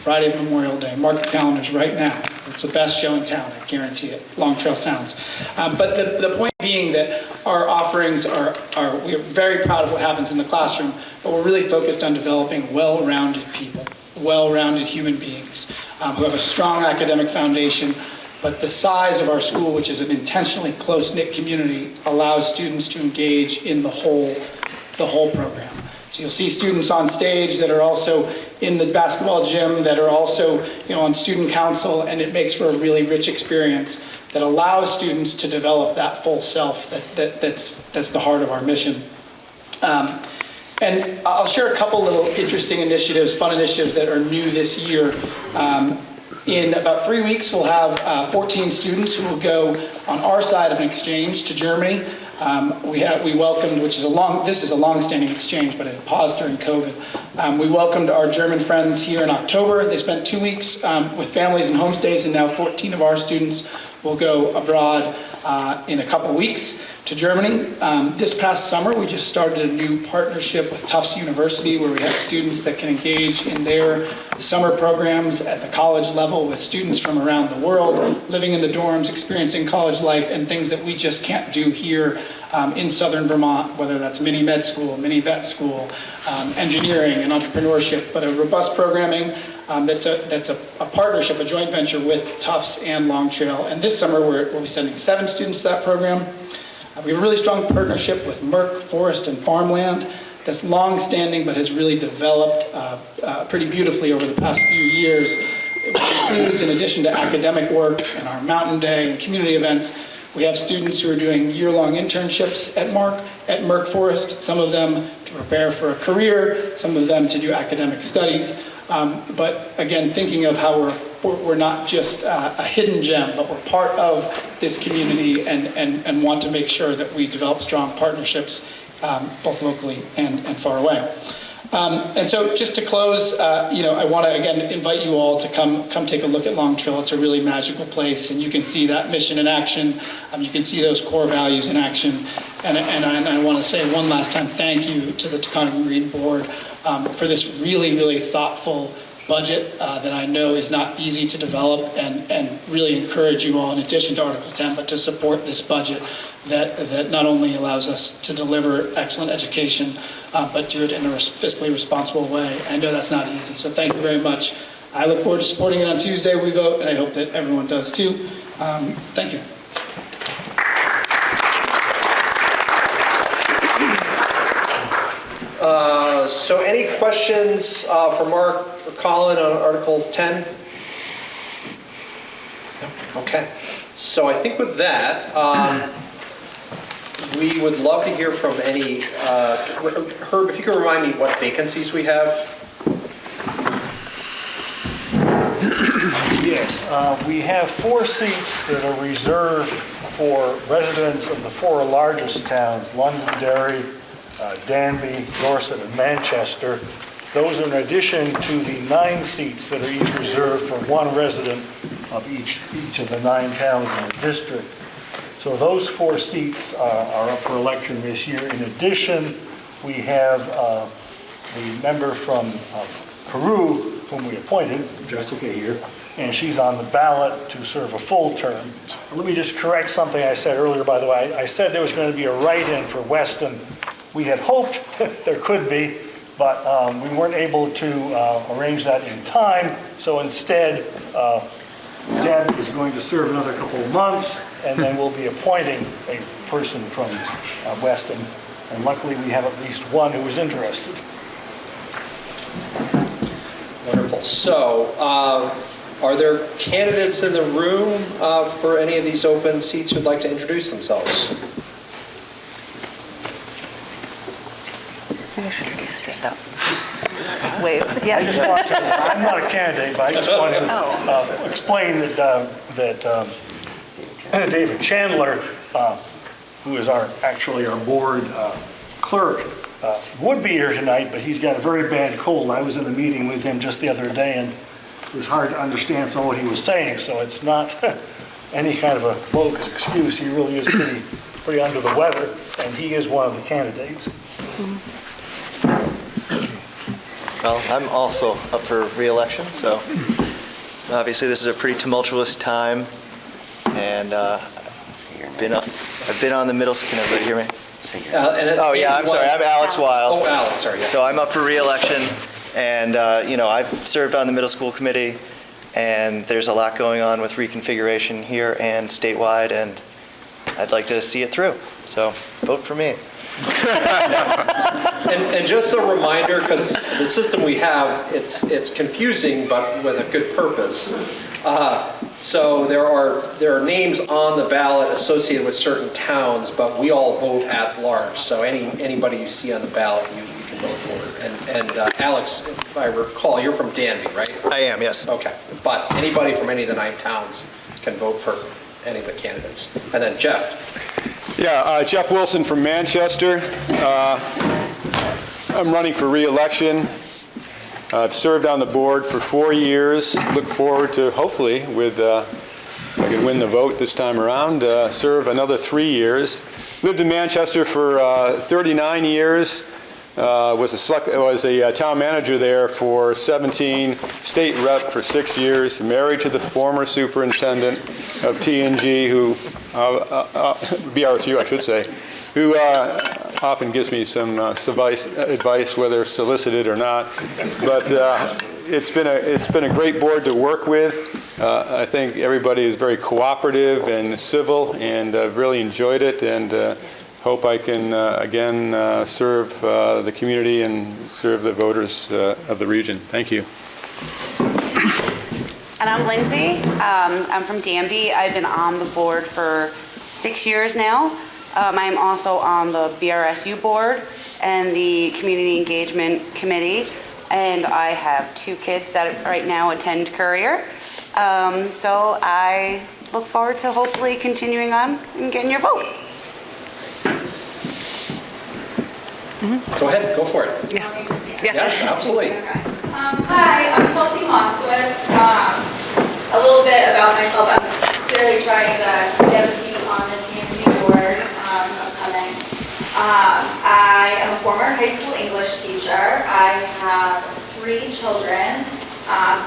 Friday Memorial Day, mark your calendars right now. It's the best show in town, I guarantee it. Long Trail Sounds. But the point being that our offerings we are very proud of what happens in the classroom, but we're really focused on developing well-rounded people, well-rounded human beings who have a strong academic foundation. But the size of our school, which is an intentionally close-knit community, allows students to engage in the whole program. So you'll see students on stage that are also in the basketball gym, that are also on student council, and it makes for a really rich experience that allows students to develop that full self that's the heart of our mission. And I'll share a couple little interesting initiatives, fun initiatives that are new this year. In about 3 weeks, we'll have 14 students who will go on our side of an exchange to Germany. We welcomed, this is a long-standing exchange, but it paused during COVID. We welcomed our German friends here in October. They spent 2 weeks with families and homestays, and now 14 of our students will go abroad in a couple weeks to Germany. This past summer, we just started a new partnership with Tufts University, where we have students that can engage in their summer programs at the college level with students from around the world, living in the dorms, experiencing college life, and things that we just can't do here in southern Vermont, whether that's mini med school, mini vet school, engineering and entrepreneurship, but a robust programming that's a partnership, a joint venture with Tufts and Long Trail. And this summer, we'll be sending 7 students to that program. We have a really strong partnership with Merck Forest and Farmland that's long-standing but has really developed pretty beautifully over the past few years. It includes, in addition to academic work and our Mountain Day and community events, we have students who are doing year-long internships at Merck Forest, some of them to prepare for a career, some of them to do academic studies. But again, thinking of how we're not just a hidden gem, but we're part of this community and want to make sure that we develop strong partnerships both locally and far away. And so just to close, I want to again invite you all to come take a look at Long Trail. It's a really magical place, and you can see that mission in action. You can see those core values in action. And I want to say one last time thank you to the Taconic Green Board for this really, really thoughtful budget that I know is not easy to develop, and really encourage you all, in addition to Article 10, but to support this budget that not only allows us to deliver excellent education, but do it in a fiscally responsible way. I know that's not easy, so thank you very much. I look forward to supporting it on Tuesday we vote, and I hope that everyone does too. Thank you. So any questions for Mark or Colin on Article 10? No? Okay. So I think with that, we would love to hear from any, Herb, if you could remind me what vacancies we have. Yes, we have 4 seats that are reserved for residents of the 4 largest towns, Londonderry, Danby, Dorset, and Manchester. Those are in addition to the 9 seats that are each reserved for 1 resident of each of the 9 towns in the district. So those 4 seats are up for election this year. In addition, we have the member from Peru, whom we appointed, Jessica here, and she's on the ballot to serve a full term. Let me just correct something I said earlier, by the way. I said there was going to be a write-in for Weston. We had hoped there could be, but we weren't able to arrange that in time. So instead, Deb is going to serve another couple of months, and then we'll be appointing a person from Weston. And luckily, we have at least one who is interested. Wonderful. So are there candidates in the room for any of these open seats who'd like to introduce themselves? I should just stand up. Just wave. Yes. I'm not a candidate, but I just want to explain that David Chandler, who is actually our board clerk, would be here tonight, but he's got a very bad cold. I was in the meeting with him just the other day, and it was hard to understand some of what he was saying, so it's not any kind of a bogus excuse. He really is pretty under the weather, and he is one of the candidates. Well, I'm also up for re-election, so obviously this is a pretty tumultuous time, and I've been on the middle school. Can everybody hear me? Oh yeah, I'm sorry. I'm Alex Wild. Oh, Alex, sorry. Yeah. So I'm up for re-election, and I've served on the middle school committee, and there's a lot going on with reconfiguration here and statewide, and I'd like to see it through. So vote for me. And just a reminder, because the system we have, it's confusing, but with a good purpose. So there are names on the ballot associated with certain towns, but we all vote at large. So anybody you see on the ballot, you can vote for. And Alex, if I recall, you're from Danby, right? I am, yes. Okay, but anybody from any of the 9 towns can vote for any of the candidates. And then Jeff. Yeah, Jeff Wilson from Manchester. I'm running for re-election. I've served on the board for 4 years. Look forward to, hopefully, if I can win the vote this time around, serve another 3 years. Lived in Manchester for 39 years. Was a town manager there for 17, state rep for 6 years, married to the former superintendent of TNG, who BRSU, I should say, who often gives me some advice, whether solicited or not. But it's been a great board to work with. I think everybody is very cooperative and civil, and I've really enjoyed it, and hope I can again serve the community and serve the voters of the region. Thank you. And I'm Lindsay. I'm from Danby. I've been on the board for 6 years now. I'm also on the BRSU board and the Community Engagement Committee, and I have 2 kids that right now attend Courier. So I look forward to hopefully continuing on and getting your vote. Go ahead, go for it. Yeah. Yes, absolutely. Hi, I'm Kelsey Moskowitz. A little bit about myself. I'm clearly trying to get a seat on the TNG board upcoming. I am a former high school English teacher. I have 3 children.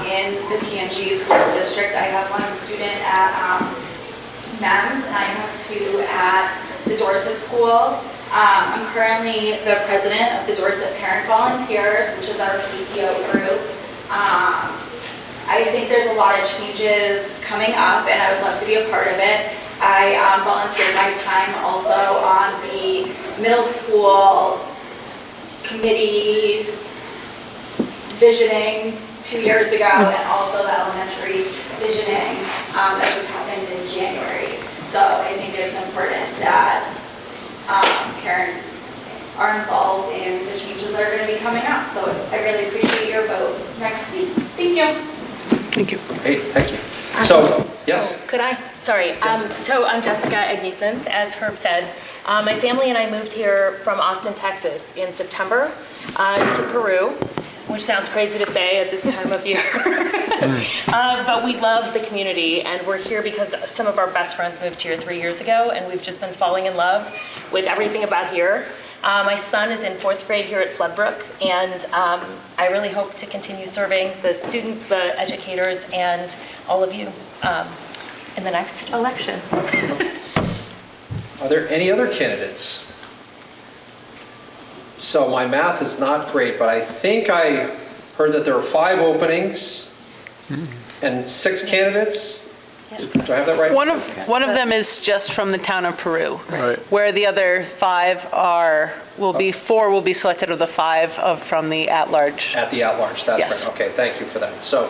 in the TNG school district. I have one student at MEMS, and I have two at the Dorset School. I'm currently the president of the Dorset Parent Volunteers, which is our PTO group. I think there's a lot of changes coming up, and I would love to be a part of it. I volunteered my time also on the middle school committee visioning 2 years ago, and also the elementary visioning that just happened in January. So I think it's important that parents are involved in the changes that are going to be coming up. So I really appreciate your vote next week. Thank you. Thank you. Hey, thank you. So, yes? Could I? Sorry. So I'm Jessica Agnesens, as Herb said. My family and I moved here from Austin, Texas in September to Peru, which sounds crazy to say at this time of year. But we love the community, and we're here because some of our best friends moved here 3 years ago, and we've just been falling in love with everything about here. My son is in 4th grade here at Floodbrook, and I really hope to continue serving the students, the educators, and all of you in the next election. Are there any other candidates? So my math is not great, but I think I heard that there are 5 openings and 6 candidates. Do I have that right? One of them is just from the town of Peru. Right. Where the other 5 will be 4 will be selected of the 5 from the at-large. At the at-large, that's Yes. right. Okay, thank you for that. So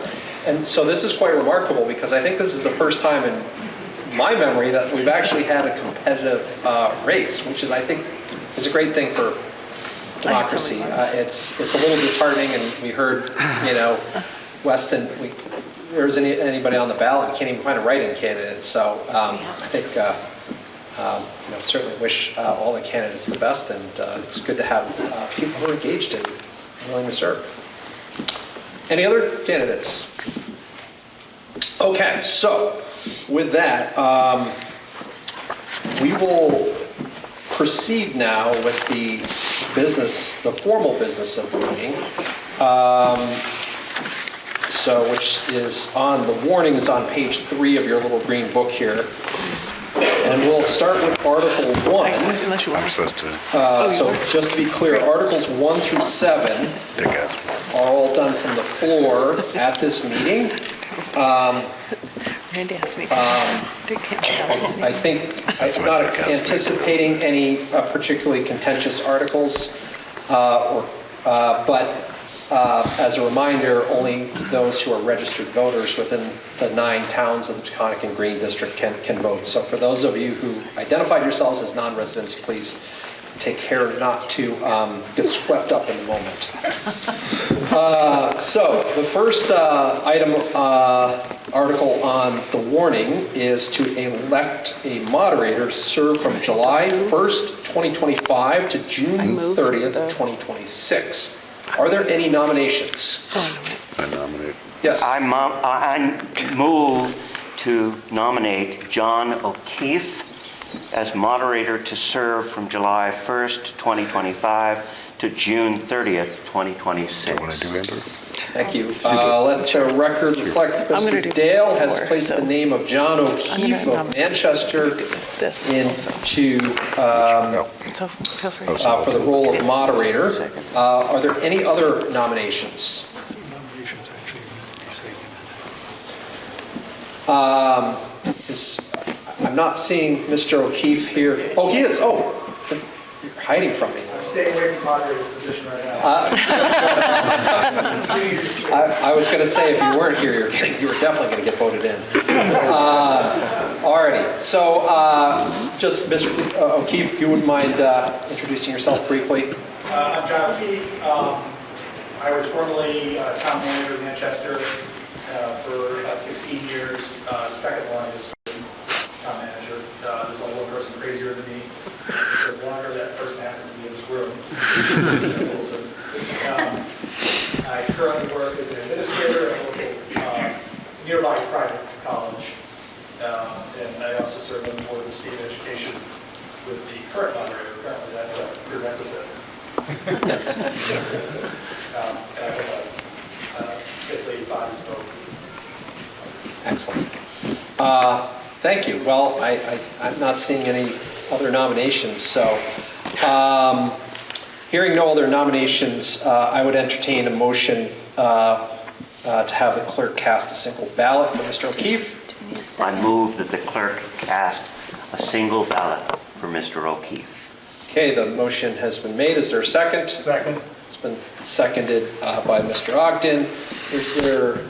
this is quite remarkable, because I think this is the first time in my memory that we've actually had a competitive race, which is, I think, is a great thing for democracy. It's a little disheartening, and we heard, Weston, there isn't anybody on the ballot. You can't even find a write-in candidate. So I think, certainly wish all the candidates the best, and it's good to have people who are engaged and willing to serve. Any other candidates? Okay, so with that, we will proceed now with the formal business of the meeting. Which is the warning is on page 3 of your little green book here. And we'll start with Article 1. I'm supposed to. So just to be clear, Articles 1 through 7 are all done from the floor at this meeting. Randy asked me. I think I'm not anticipating any particularly contentious articles, but as a reminder, only those who are registered voters within the 9 towns of the Taconic and Green District can vote. So for those of you who identified yourselves as non-residents, please take care not to get swept up in the moment. So the first article on the warning is to elect a moderator to serve from July 1st, 2025 to June 30th, 2026. Are there any nominations? I nominate. Yes. I move to nominate John O'Keefe as moderator to serve from July 1st, 2025 to June 30th, 2026. Want to do Andrew? Thank you. Let the record reflect that Mr. Dale has placed the name of John O'Keefe of Manchester for the role of moderator. Are there any other nominations? I'm not seeing Mr. O'Keefe here. Oh, he is. Oh, you're hiding from me. I'm staying away from moderator's position right now. I was going to say, if you weren't here, you were definitely going to get voted in. Alrighty. So, just Mr. O'Keefe, if you wouldn't mind introducing yourself briefly. I'm John O'Keefe. I was formerly town manager of Manchester for about 16 years. The second longest town manager. There's only one person crazier than me. So the longer that person happens to be in this room. I currently work as an administrator at a local nearby private college. And I also serve on the Board of State Education with the current moderator. Apparently that's a prerequisite. Yes. And I have a if the bodies vote. Excellent. Thank you. Well, I'm not seeing any other nominations, so hearing no other nominations, I would entertain a motion to have the clerk cast a single ballot for Mr. O'Keefe. I move that the clerk cast a single ballot for Mr. O'Keefe. Okay, the motion has been made. Is there a second? Second. It's been seconded by Mr. Ogden. Is there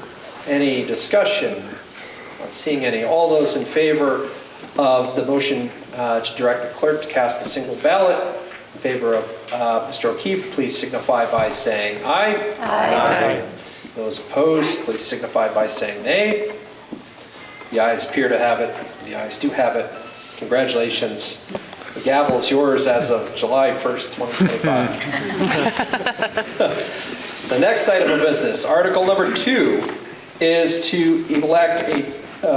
any discussion? Not seeing any. All those in favor of the motion to direct the clerk to cast a single ballot in favor of Mr. O'Keefe, please signify by saying aye. Aye. Those opposed, please signify by saying nay. The ayes appear to have it. The ayes do have it. Congratulations. The gavel is yours as of July 1st, 2025. The next item of business, Article number 2, is to elect a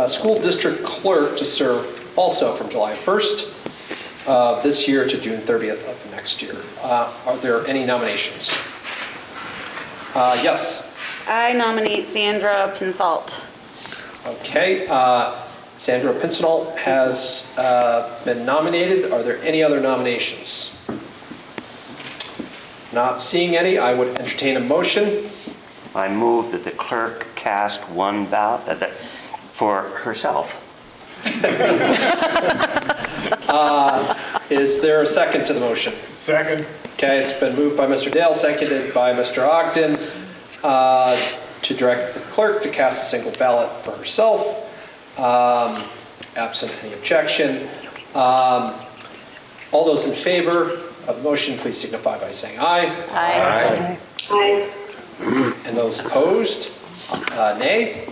school district clerk to serve also from July 1st of this year to June 30th of next year. Are there any nominations? Yes. I nominate Sandra Pinsalt. Okay. Sandra Pincinel has been nominated. Are there any other nominations? Not seeing any, I would entertain a motion. I move that the clerk cast one ballot for herself. Is there a second to the motion? Second. Okay, it's been moved by Mr. Dale, seconded by Mr. Ogden, to direct the clerk to cast a single ballot for herself. Absent any objection. All those in favor of the motion, please signify by saying aye. Aye. Aye. And those opposed, nay.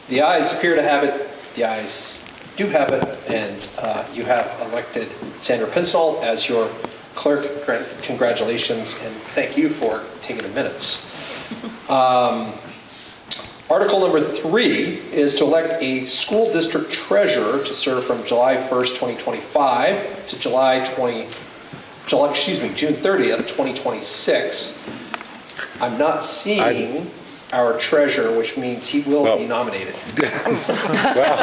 The ayes appear to have it. The ayes do have it, and you have elected Sandra Pincinel as your clerk. Congratulations, and thank you for taking the minutes. Article number 3 is to elect a school district treasurer to serve from July 1st, 2025 to June 30th, 2026. I'm not seeing our treasurer, which means he will be nominated. Well,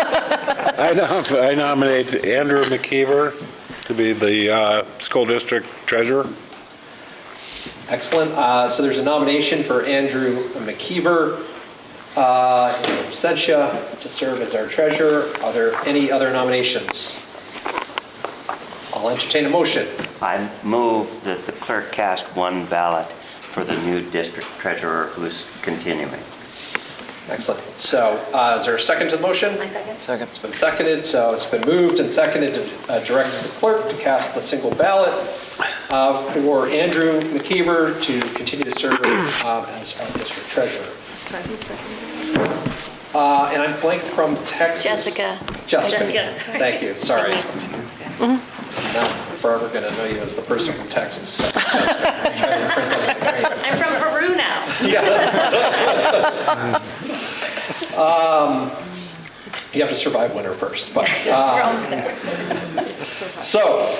I nominate Andrew McKeever to be the school district treasurer. Excellent. So there's a nomination for Andrew McKeever in absentia to serve as our treasurer. Are there any other nominations? I'll entertain a motion. I move that the clerk cast one ballot for the new district treasurer who's continuing. Excellent. So is there a second to the motion? My second. Second. It's been seconded, so it's been moved and seconded to direct the clerk to cast a single ballot for Andrew McKeever to continue to serve as our district treasurer. Sorry, who's seconding? And I'm blank from Texas. Jessica. Jessica. Yes. Thank you. Sorry. Mm-hmm. I'm now forever going to know you as the person from Texas. So, I'm from Peru now. yes. You have to survive winter first. But, We're almost there. so,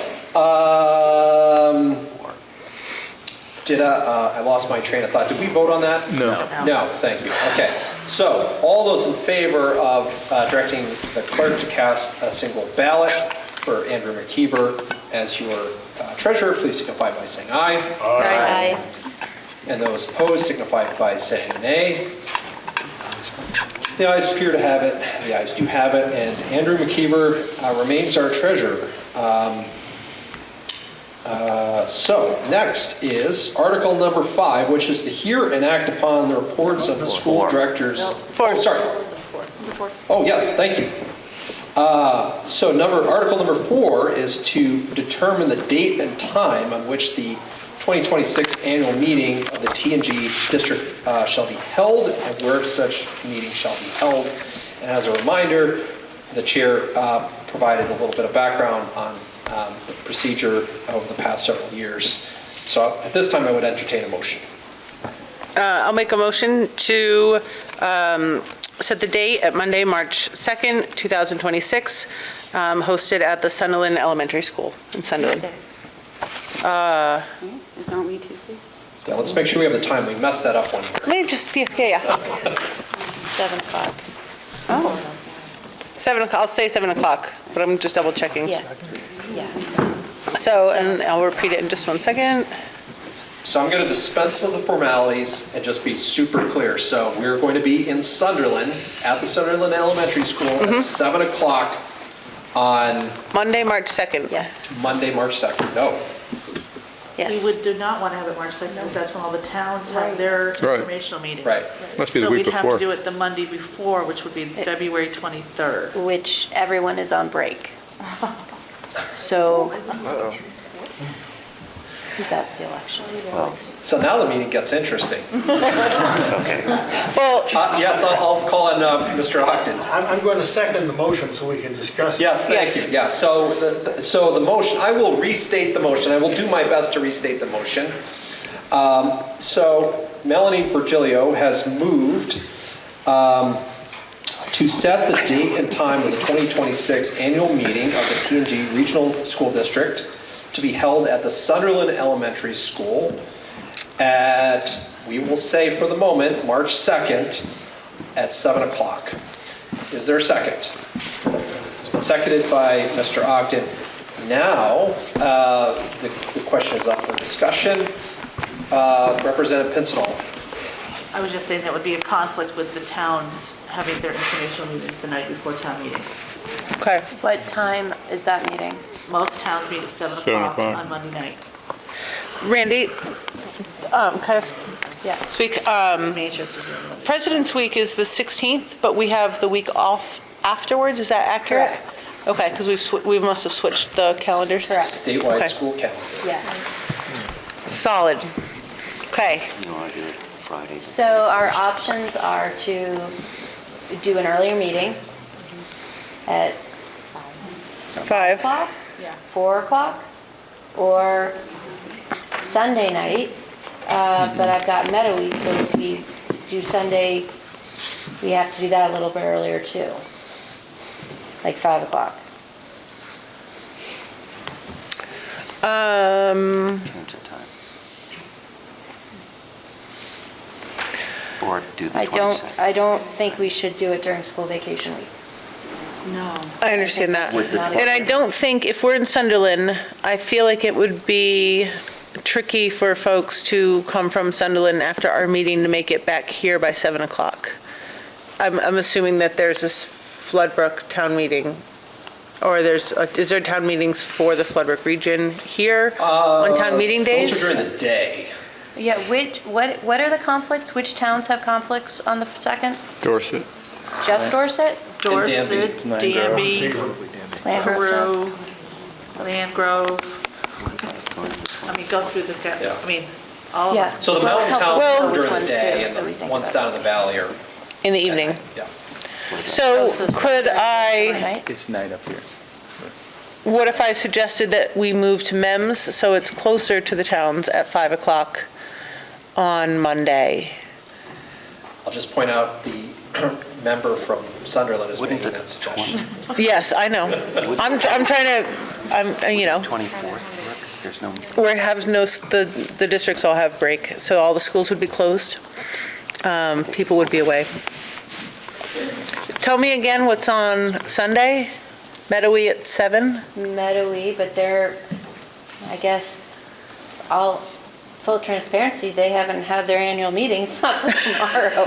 I lost my train of thought. Did we vote on that? No. No, thank you. Okay. So, all those in favor of directing the clerk to cast a single ballot for Andrew McKeever as your treasurer, please signify by saying aye. Aye. And those opposed signify by saying nay. The ayes appear to have it. The ayes do have it. And Andrew McKeever remains our treasurer. So next is Article number 5, which is to hear and act upon the reports of the school directors. Oh, sorry. Oh, yes, thank you. So Article number 4 is to determine the date and time on which the 2026 annual meeting of the T&G district shall be held and where such meeting shall be held. And as a reminder, the chair provided a little bit of background on the procedure over the past several years. So at this time, I would entertain a motion. I'll make a motion to set the date at Monday, March 2nd, 2026, hosted at the Sunderland Elementary School in Sunderland. Aren't we Tuesdays? Yeah, let's make sure we have the time. We messed that up one year. Let me just, yeah. 7 o'clock. Oh, 7 o'clock, I'll say 7 o'clock, but I'm just double checking. Yeah. So, and I'll repeat it in just 1 second. So I'm going to dispense with the formalities and just be super clear. So we're going to be in Sunderland, at the Sunderland Elementary School at 7 o'clock on Monday, March 2nd. Yes. Monday, March 2nd. No. Yes. We do not want to have it March 2nd, because that's when all the towns have their Right. informational meeting. Right. Must be the week So we'd have before. to do it the Monday before, which would be February 23rd. Which everyone is on break. So, because that's the election. So now the meeting gets interesting. Okay. Well, Yes, I'll call on Mr. Ogden. I'm going to second the motion so we can discuss. Yes, thank Yes. you. Yeah, so the motion, I will restate the motion. I will do my best to restate the motion. So Melanie Virgilio has moved to set the date and time of the 2026 annual meeting of the T&G Regional School District to be held at the Sunderland Elementary School at, we will say for the moment, March 2nd at 7 o'clock. Is there a second? It's been seconded by Mr. Ogden. Now, the question is up for discussion. Representative Pincinel. I was just saying that would be a conflict with the towns having their informational meetings the night before town meeting. okay. What time is that meeting? Most towns meet at 7 o'clock on Monday night. Randy, kind of Yeah. speak, Manchester's the only one. President's Week is the 16th, but we have the week off afterwards, is that accurate? Correct. Okay, because we must have switched the calendars. Correct. Statewide Okay. school calendar. Yeah. Solid. Okay. You want to do it Friday? So our options are to do an earlier meeting at 5. o'clock, 4 o'clock, or Sunday night. But I've got Meadow Week, so if we do Sunday, we have to do that a little bit earlier too, like 5 o'clock. Change the time. Or do the 22nd. I don't think we should do it during school vacation week. No. I understand that. With the And I don't think, if we're in Sunderland, I feel like it would be tricky for folks to come from Sunderland after our meeting to make it back here by 7 o'clock. I'm assuming that there's this Floodbrook town meeting, or is there town meetings for the Floodbrook region here on town meeting days? Those are during the day. Yeah, what are the conflicts? Which towns have conflicts on the 2nd? Dorset. Just Dorset? Dorset, Danby, Landgrove? Peru, Landgrove. I mean, go through the, Yeah. I mean, all of Yeah. them. So the Well, it's mountain helpful towns to know are which during the ones day, do, so we and the think ones about down in the valley are, In the evening. yeah. So So could I, It's night up here. what if I suggested that we move to MEMS so it's closer to the towns at 5 o'clock on Monday? I'll just point out the member from Sunderland is making that suggestion. Yes, I know. I'm trying to, you know, 24th, there's no, we have the districts all have break, so all the schools would be closed. People would be away. Tell me again what's on Sunday? Meadowy at 7? Meadowy, but they're, I guess, all, full transparency, they haven't had their annual meeting, it's not till tomorrow.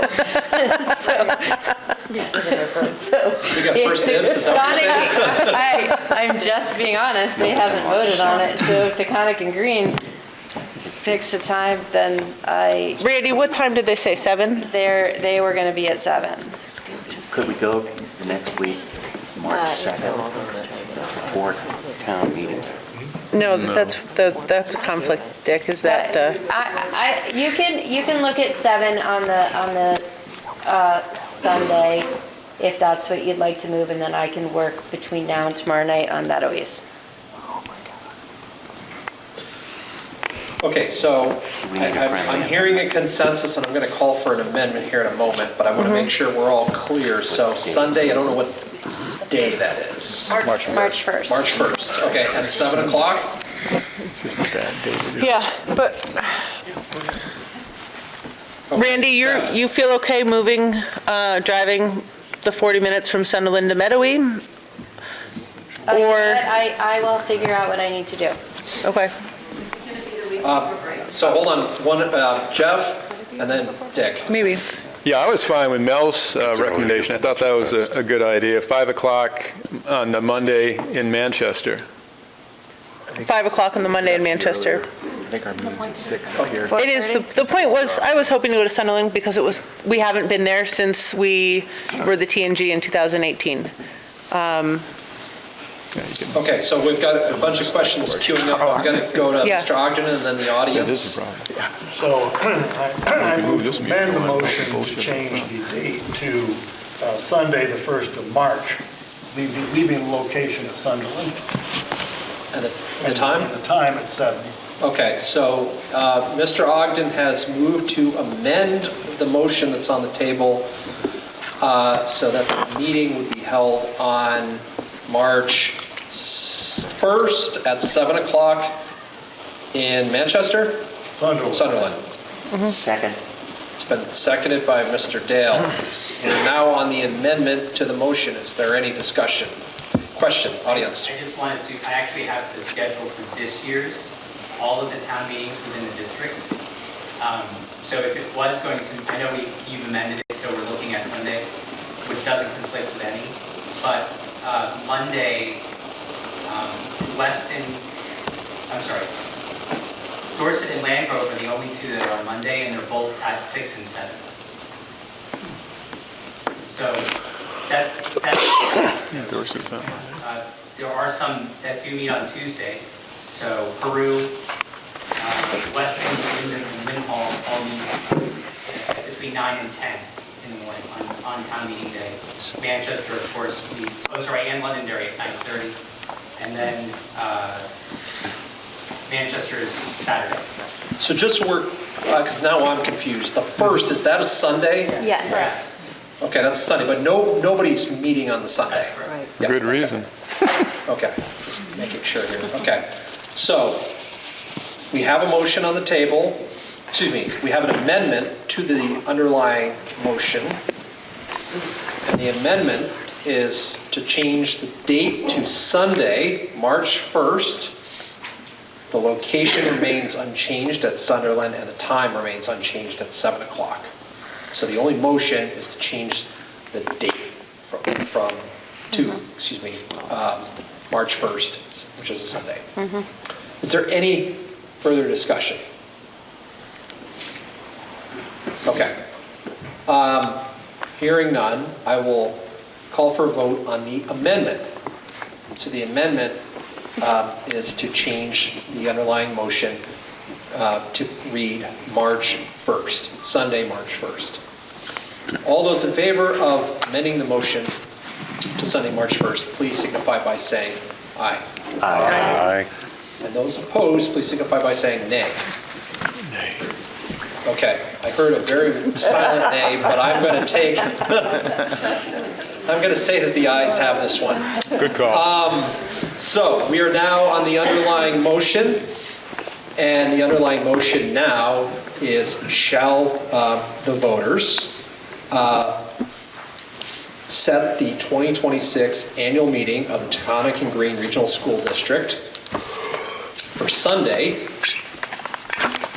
So. We got first dibs, is that what you're saying? I'm just being honest, they haven't voted on it, so if Taconic and Green picks a time, then Randy, what time did they say, 7? they were gonna be at 7. could we go the next week, March 2nd, before town meeting? No, that's a conflict, Dick, is that the, You can look at 7 on the Sunday, if that's what you'd like to move, and then I can work between now and tomorrow night on Meadowies. Okay, so We need a friendly I'm hearing a consensus, and I'm going to call for an amendment here in a moment, but I want to make sure we're all clear. So Sunday, I don't know what day that is. March 1st. March 1st, okay, at 7 o'clock? It's just a bad day to do. yeah, but Randy, you feel okay moving, driving the 40 minutes from Sunderland to Meadowy? But Or, I will figure out what I need to do. okay. So hold on, Jeff, and then Dick. Maybe. Yeah, I was fine with Mel's recommendation. I thought that was a good idea. 5 o'clock on the Monday in Manchester. 5 o'clock on the Monday in Manchester. I think our meeting's at 6 up here. It is, the point was, I was hoping to go to Sunderland because we haven't been there since we were the TNG in 2018. Okay, so we've got a bunch of questions queuing up. I'm going to go to Yeah. Mr. Ogden and then the audience. This is a problem. So I move to amend the motion to change the date to Sunday, the 1st of March, leaving the location at Sunderland. And the time? And the time at 7. Okay, so Mr. Ogden has moved to amend the motion that's on the table so that the meeting would be held on March 1st at 7 o'clock in Manchester? Sunderland. Second. It's been seconded by Mr. Dale. We're now on the amendment to the motion. Is there any discussion? Question, audience. I just wanted to, I actually have the schedule for this year's, all of the town meetings within the district. So if it was going to, I know you've amended it, so we're looking at Sunday, which doesn't conflict with any, but Monday, Dorset and Landgrove are the only two that are on Monday, and they're both at 6 and 7. So Dorset's not. there are some that do meet on Tuesday. So Peru, Weston, Linden, and Winhall all meet between 9 and 10 in the morning on town meeting day. Manchester, of course, meets, and Londonderry at 9:30. And then Manchester is Saturday. So just so we're, because now I'm confused, the 1st, is that a Sunday? Yes. Correct. Okay, that's a Sunday, but nobody's meeting on the Sunday. That's correct. For good reason. Okay, just making sure here. Okay, so we have a motion on the table, we have an amendment to the underlying motion. And the amendment is to change the date to Sunday, March 1st. The location remains unchanged at Sunderland and the time remains unchanged at 7 o'clock. So the only motion is to change the date to March 1st, which is a Sunday. Is there any further discussion? Okay. Hearing none, I will call for a vote on the amendment. So the amendment is to change the underlying motion to read March 1st, Sunday, March 1st. All those in favor of amending the motion to Sunday, March 1st, please signify by saying aye. Aye. And those opposed, please signify by saying nay. Nay. Okay, I heard a very silent nay, but I'm going to say that the ayes have this one. Good call. So we are now on the underlying motion, and the underlying motion now is shall the voters set the 2026 annual meeting of the Taconic and Green Regional School District for Sunday,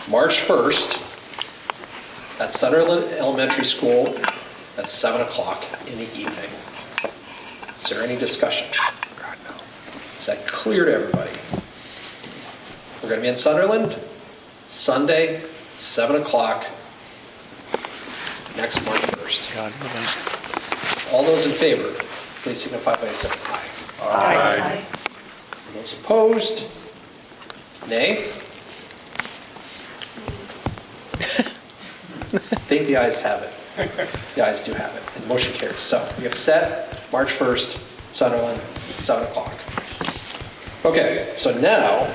March 1st at Sunderland Elementary School at 7 o'clock in the evening. Is there any discussion? Is that clear to everybody? We're going to be in Sunderland, Sunday, 7 o'clock, next March 1st. All those in favor, please signify by saying aye. Aye. Those opposed, nay. I think the ayes have it. The ayes do have it, and the motion carries. So we have set March 1st, Sunderland, 7 o'clock. Okay, so now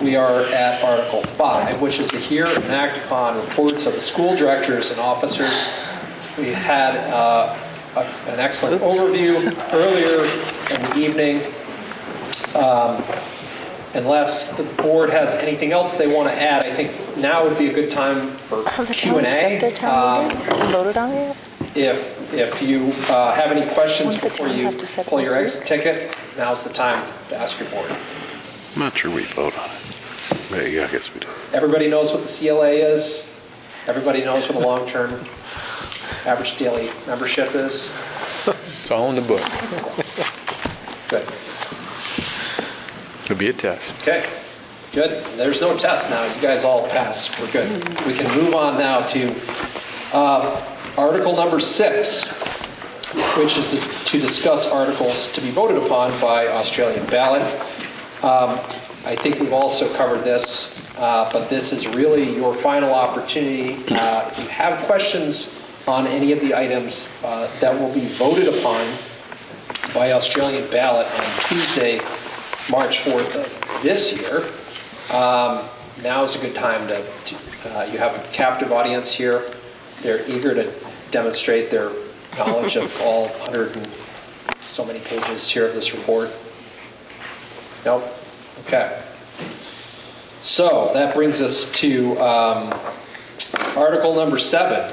we are at Article 5, which is to hear and act upon reports of the school directors and officers. We had an excellent overview earlier in the evening. Unless the board has anything else they want to add, I think now would be a good time for Have the Q&A. town set their town meeting? Voted on it yet? If you have any questions Wouldn't the before towns you have to set it pull your next exit ticket, now's the time to ask your board. I'm not sure we vote on it. But yeah, I guess we do. Everybody knows what the CLA is. Everybody knows what a long-term average daily membership is. It's all in the book. Good. It'll be a test. Okay, good. There's no test now. You guys all passed. We're good. We can move on now to Article number 6, which is to discuss articles to be voted upon by Australian ballot. I think we've also covered this, but this is really your final opportunity. If you have questions on any of the items that will be voted upon by Australian ballot on Tuesday, March 4th of this year, now is a good time to you have a captive audience here. They're eager to demonstrate their knowledge of all 100 and so many pages here of this report. Nope? Okay. So that brings us to Article number 7,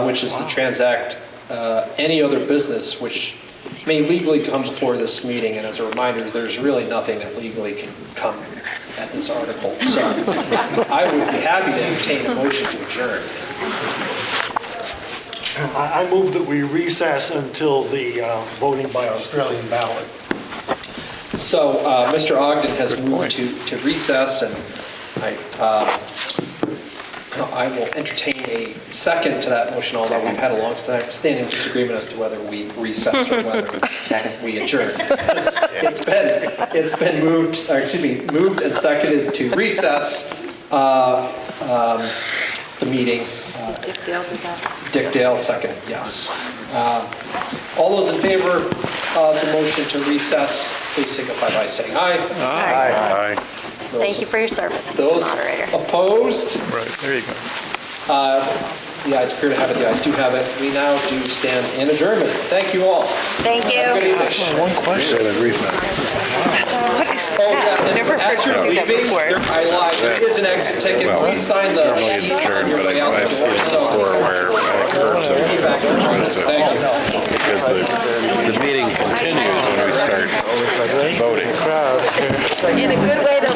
which is to transact any other business which may legally come before this meeting. And as a reminder, there's really nothing that legally can come at this article. So I would be happy to entertain a motion to adjourn. I move that we recess until the voting by Australian ballot. So Mr. Ogden has moved to recess, and I will entertain a second to that motion, although we've had a long-standing disagreement as to whether we recess or whether we adjourn. It's been moved and seconded to recess the meeting. Dick Dale did that. Dick Dale, seconded, yes. All those in favor of the motion to recess, please signify by saying aye. Aye. Thank you for your service, Mr. Those Moderator. opposed? Right, there you go. The ayes appear to have it, the ayes do have it. We now do stand in adjournment. Thank you all. Thank Have a good you. evening. One question. Oh, yeah, and as you're leaving, I lied, there is an exit ticket. Please sign the Normally it's sheet on adjourned, your but way out the I've seen door. it before where curbs are supposed to, Thank you. because the meeting continues when we start voting. In a good way, though.